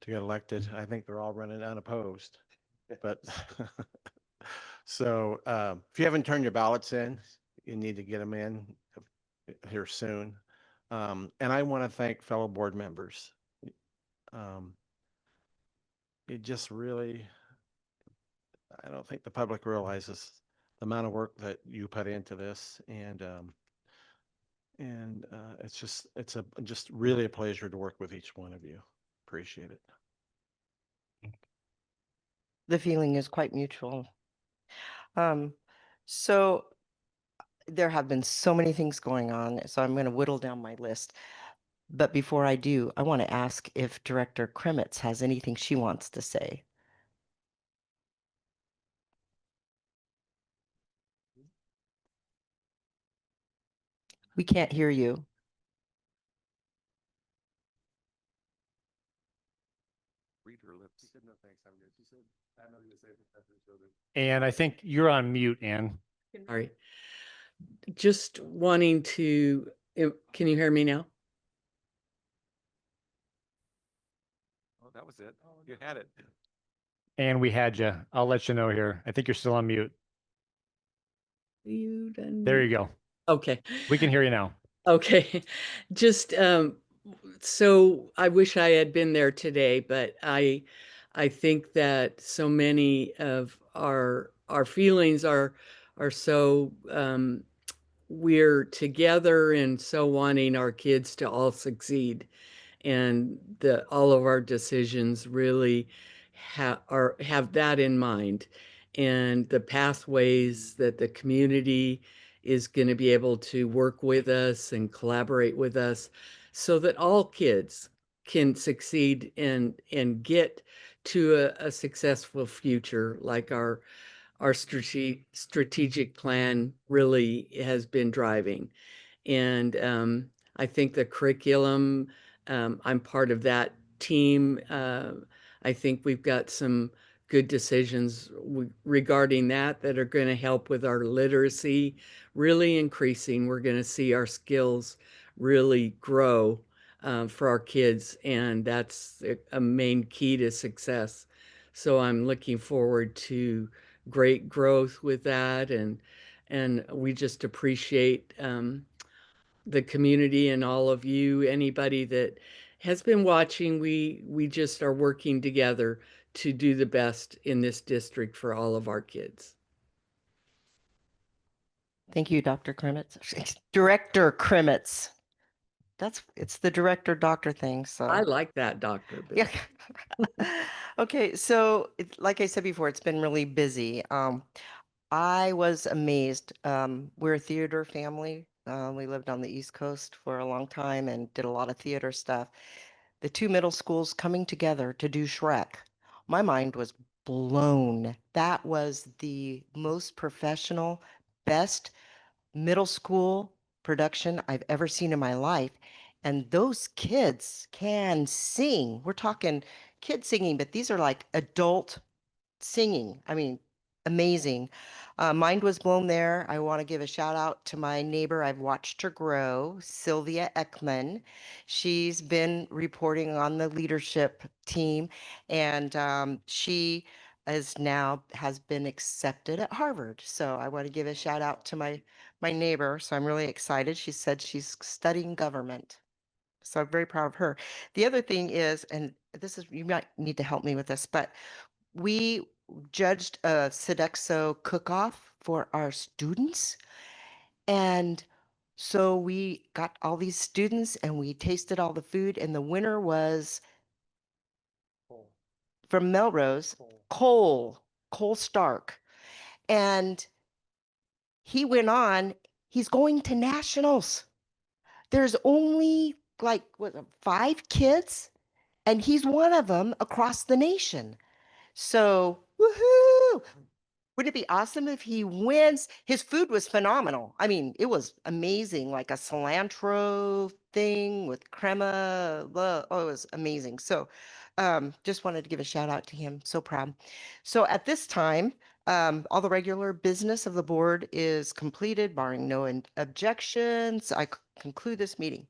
to get elected. I think they're all running unopposed. But so if you haven't turned your ballots in, you need to get them in here soon. And I want to thank fellow board members. It just really, I don't think the public realizes the amount of work that you put into this, and it's just really a pleasure to work with each one of you. Appreciate it. The feeling is quite mutual. So there have been so many things going on, so I'm going to whittle down my list. But before I do, I want to ask if Director Kremitz has anything she wants to say. We can't hear you. Read her lips. She said no thanks, I'm good. She said, I have nothing to say. And I think you're on mute, Ann. All right. Just wanting to, can you hear me now? Oh, that was it. You had it. And we had you. I'll let you know here. I think you're still on mute. You done? There you go. Okay. We can hear you now. Okay. Just so I wish I had been there today, but I think that so many of our feelings are so we're together and so wanting our kids to all succeed, and all of our decisions really have that in mind, and the pathways that the community is going to be able to work with us and collaborate with us so that all kids can succeed and get to a successful future, like our strategic plan really has been driving. And I think the curriculum, I'm part of that team. I think we've got some good decisions regarding that are going to help with our literacy really increasing. We're going to see our skills really grow for our kids, and that's a main key to success. So I'm looking forward to great growth with that, and we just appreciate the community and all of you. Anybody that has been watching, we just are working together to do the best in this district for all of our kids. Thank you, Dr. Kremitz. Director Kremitz. It's the director doctor thing. So I like that, doctor. Yeah. Okay, so like I said before, it's been really busy. I was amazed. We're a theater family. We lived on the East Coast for a long time and did a lot of theater stuff. The 2 middle schools coming together to do Shrek. My mind was blown. That was the most professional, best middle school production I've ever seen in my life. And those kids can sing. We're talking kids singing, but these are like adult singing. I mean, amazing. Mind was blown there. I want to give a shout out to my neighbor. I've watched her grow, Sylvia Ekman. She's been reporting on the leadership team, and she has been accepted at Harvard. So I want to give a shout out to my neighbor. So I'm really excited. She said she's studying government. So I'm very proud of her. The other thing is, and this is, you might need to help me with this, but we judged a Sodexo cook-off for our students. And so we got all these students and we tasted all the food, and the winner was from Melrose, Cole Stark. And he went on, he's going to nationals. There's only like 5 kids, and he's one of them across the nation. So, woohoo! Wouldn't it be awesome if he wins? His food was phenomenal. I mean, it was amazing, like a cilantro thing with crema. Oh, it was amazing. So, just wanted to give a shout out to him. So proud. So at this time, all the regular business of the board is completed, barring no objections. I conclude this meeting.